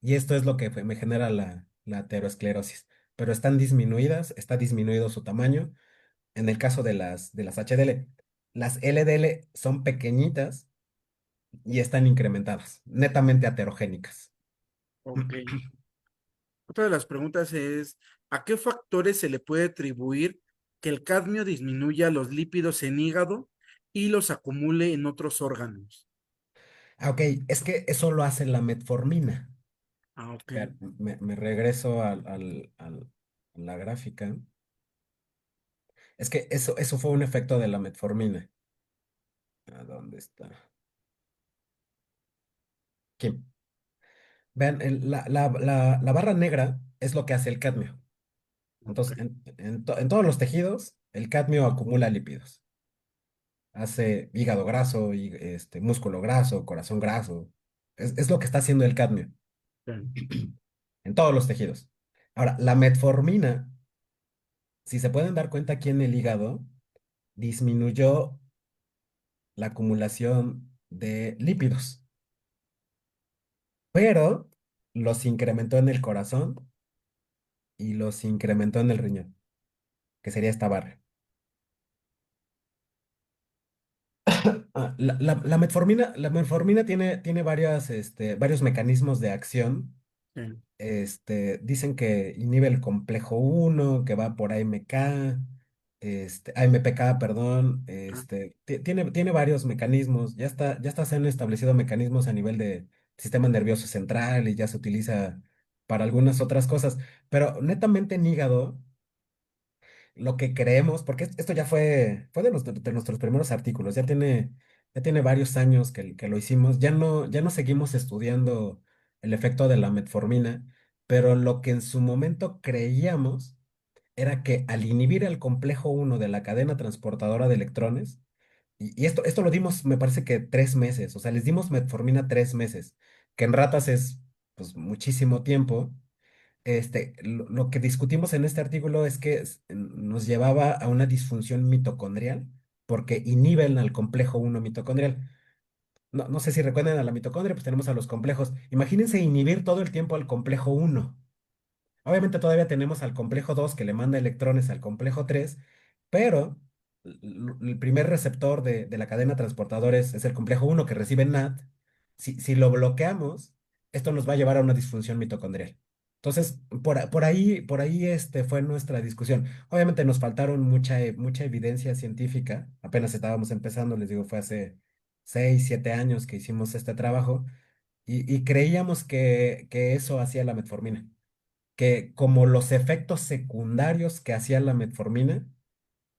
y esto es lo que me genera la aterosclerosis. Pero están disminuidas, está disminuido su tamaño. En el caso de las HDL, las LDL son pequeñitas y están incrementadas, netamente aterogénicas. ok. Otra de las preguntas es, ¿a qué factores se le puede atribuir que el cadmio disminuya los lípidos en hígado y los acumule en otros órganos? Ah, ok, es que eso lo hace la metformina. Ah, ok, Vean, me regreso a la gráfica. Es que eso fue un efecto de la metformina. ¿A dónde está? Aquí. Vean, la barra negra es lo que hace el cadmio. ok, Entonces, en todos los tejidos, el cadmio acumula lípidos. hace hígado graso, y músculo graso, corazón graso. Es lo que está haciendo el cadmio Sí, en todos los tejidos. Ahora, la metformina, si se pueden dar cuenta aquí en el hígado, disminuyó la acumulación de lípidos, pero los incrementó en el corazón y los incrementó en el riñón, que sería esta barra. La metformina tiene varios mecanismos de acción. sí. Dicen que inhibe el complejo uno que va por AMK, AMPK, perdón. Ah, Tiene varios mecanismos. Ya está, se han establecido mecanismos a nivel de sistema nervioso central y ya se utiliza para algunas otras cosas. Pero netamente en hígado, lo que creemos, porque esto ya fue de nuestros primeros artículos, ya tiene varios años que lo hicimos, ya no seguimos estudiando el efecto de la metformina, pero lo que en su momento creíamos era que al inhibir el complejo uno de la cadena transportadora de electrones, y esto lo dimos, me parece que 3 meses, o sea, les dimos metformina 3 meses, que en ratas es pues muchísimo tiempo. Lo que discutimos en este artículo es que nos llevaba a una disfunción mitocondrial porque inhiben al complejo uno mitocondrial. No sé si recuerdan a la mitocondria, pues tenemos a los complejos. Imagínense inhibir todo el tiempo al complejo uno. Obviamente todavía tenemos al complejo 2 que le manda electrones al complejo 3, pero el primer receptor de la cadena transportadora es el complejo uno que recibe NAD. Si lo bloqueamos, esto nos va a llevar a una disfunción mitocondrial. Entonces, por ahí fue nuestra discusión. Obviamente nos faltaron mucha evidencia científica. Apenas estábamos empezando, les digo, fue hace 6, 7 años que hicimos este trabajo y creíamos que eso hacía la metformina, que como los efectos secundarios que hacía la metformina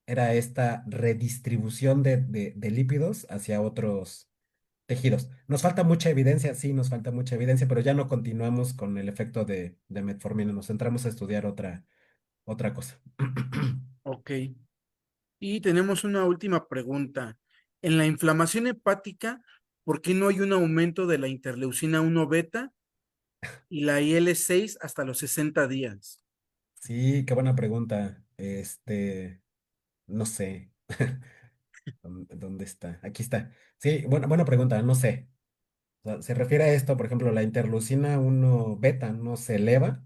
era esta redistribución de lípidos hacia otros tejidos. Nos falta mucha evidencia, sí, nos falta mucha evidencia, pero ya no continuamos con el efecto de metformina, nos centramos a estudiar otra cosa. ok. Y tenemos una última pregunta. En la inflamación hepática, ¿por qué no hay un aumento de la interleucina 1 beta y la IL-6 hasta los 60 días? Sí, qué buena pregunta. No sé. ¿Dónde está? Aquí está. Sí, buena pregunta, no sé. O sea, se refiere a esto, por ejemplo, la interleucina 1 beta no se eleva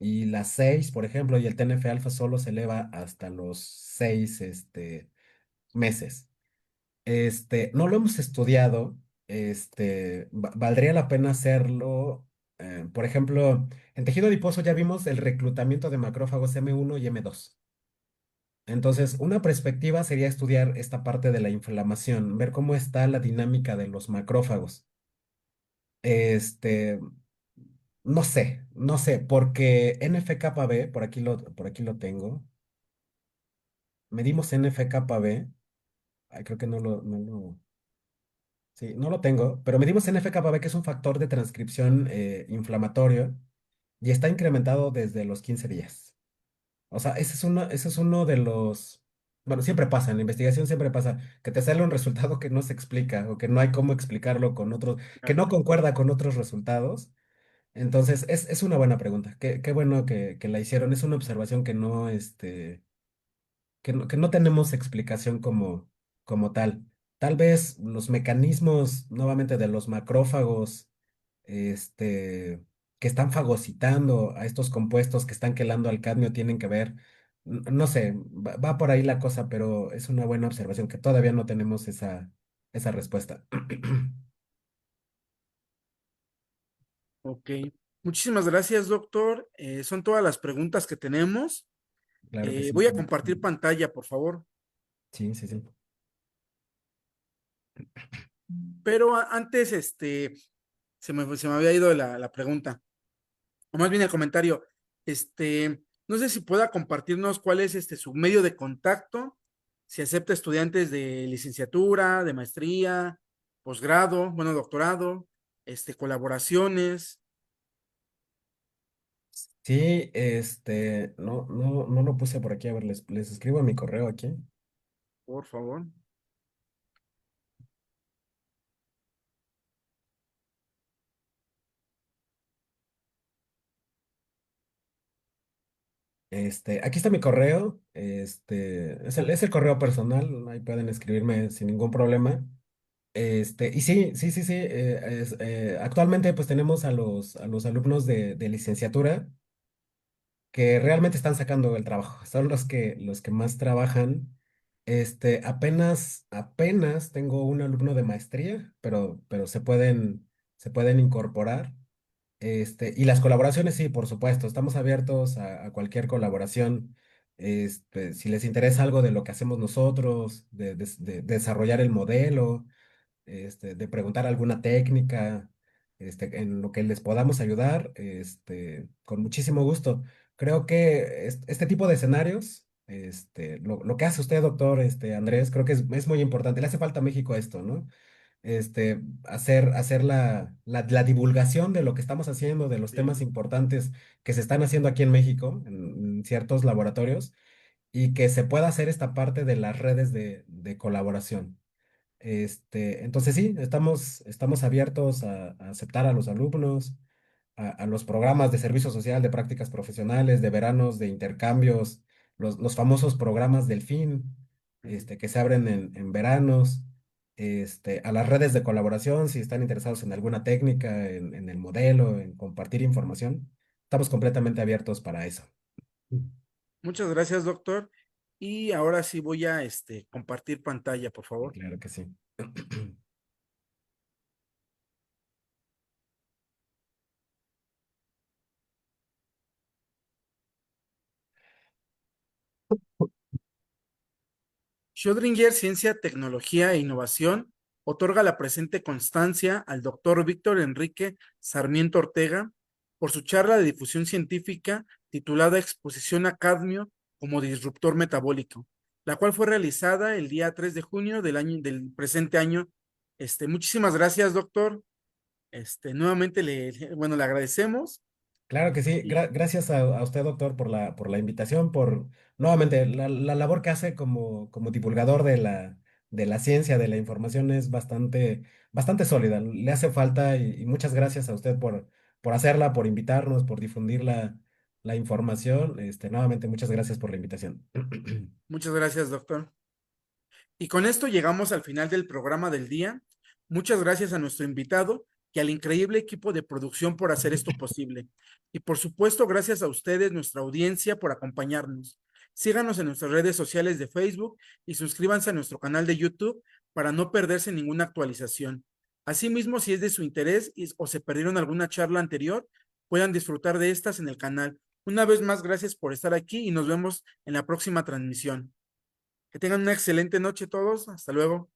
y la 6, por ejemplo, y el TNF alfa solo se eleva hasta los 6 meses. No lo hemos estudiado. Valdría la pena hacerlo. Por ejemplo, en tejido adiposo ya vimos el reclutamiento de macrófagos M1 y M2. Entonces, una perspectiva sería estudiar esta parte de la inflamación, ver cómo está la dinámica de los macrófagos. Este, no sé, porque NF-κB, por aquí lo tengo. Medimos NF-κB. Ay, creo que sí, no lo tengo, pero medimos NF-κB, que es un factor de transcripción inflamatorio y está incrementado desde los 15 días. O sea, ese es uno de los. Bueno, siempre pasa, en la investigación siempre pasa que te sale un resultado que no se explica o que no hay cómo explicarlo con otros, que Claro. no concuerda con otros resultados. Entonces, es una buena pregunta. Qué bueno que la hicieron. Es una observación que no tenemos explicación como tal. Tal vez los mecanismos nuevamente de los macrófagos, que están fagocitando a estos compuestos que están quelando al cadmio tienen que ver. No sé, va por ahí la cosa, pero es una buena observación que todavía no tenemos esa respuesta. Ok. Muchísimas gracias, doctor. Son todas las preguntas que tenemos. Claro que sí. Voy a compartir pantalla, por favor. Sí, sí, sí. Pero antes, se me había ido la pregunta, o más bien el comentario. No sé si pueda compartirnos cuál es su medio de contacto, si acepta estudiantes de licenciatura, de maestría, posgrado, bueno, doctorado, colaboraciones, Sí, no lo puse por aquí. A ver, les escribo a mi correo aquí. por favor. Aquí está mi correo. Es el correo personal. Ahí pueden escribirme sin ningún problema. Y sí, sí, sí, sí. Actualmente pues tenemos a los alumnos de licenciatura que realmente están sacando el trabajo. Son los que más trabajan. Apenas tengo un alumno de maestría, pero se pueden incorporar. Y las colaboraciones, sí, por supuesto, estamos abiertos a cualquier colaboración. Si les interesa algo de lo que hacemos nosotros, de desarrollar el modelo, de preguntar alguna técnica, en lo que les podamos ayudar, con muchísimo gusto. Creo que este tipo de escenarios, lo que hace usted, doctor, Andrés, creo que es muy importante. Le hace falta a México esto, ¿no? Hacer la divulgación de lo que estamos haciendo, de los Sí. temas importantes que se están haciendo aquí en México, en ciertos laboratorios, y que se pueda hacer esta parte de las redes de colaboración. Entonces sí, estamos abiertos a aceptar a los alumnos, a los programas de servicio social, de prácticas profesionales, de veranos, de intercambios, los famosos programas del fin, Ujú. que se abren en veranos, a las redes de colaboración, si están interesados en alguna técnica, en el modelo, en compartir información, estamos completamente abiertos para eso. Muchas gracias, doctor. Y ahora sí voy a compartir pantalla, por Y favor. claro que sí. Schrödinger Ciencia, Tecnología e Innovación otorga la presente constancia al doctor Víctor Enrique Sarmiento Ortega por su charla de difusión científica titulada Exposición a cadmio como disruptor metabólico, la cual fue realizada el día 3 de junio del presente año. Muchísimas gracias, doctor. Nuevamente bueno, le agradecemos. Claro que sí. Y Gracias a usted, doctor, por la invitación, por nuevamente la labor que hace como divulgador de la ciencia, de la información, es bastante, bastante sólida. Le hace falta y muchas gracias a usted por hacerla, por invitarnos, por difundir la información. Nuevamente, muchas gracias por la invitación. muchas gracias, doctor. Y con esto llegamos al final del programa del día. Muchas gracias a nuestro invitado y al increíble equipo de producción por hacer esto posible. Y por supuesto, gracias a ustedes, nuestra audiencia, por acompañarnos. Síganos en nuestras redes sociales de Facebook y suscríbanse a nuestro canal de YouTube para no perderse ninguna actualización. Asimismo, si es de su interés o se perdieron alguna charla anterior, puedan disfrutar de estas en el canal. Una vez más, gracias por estar aquí y nos vemos en la próxima transmisión. Que tengan una excelente noche todos. Hasta luego.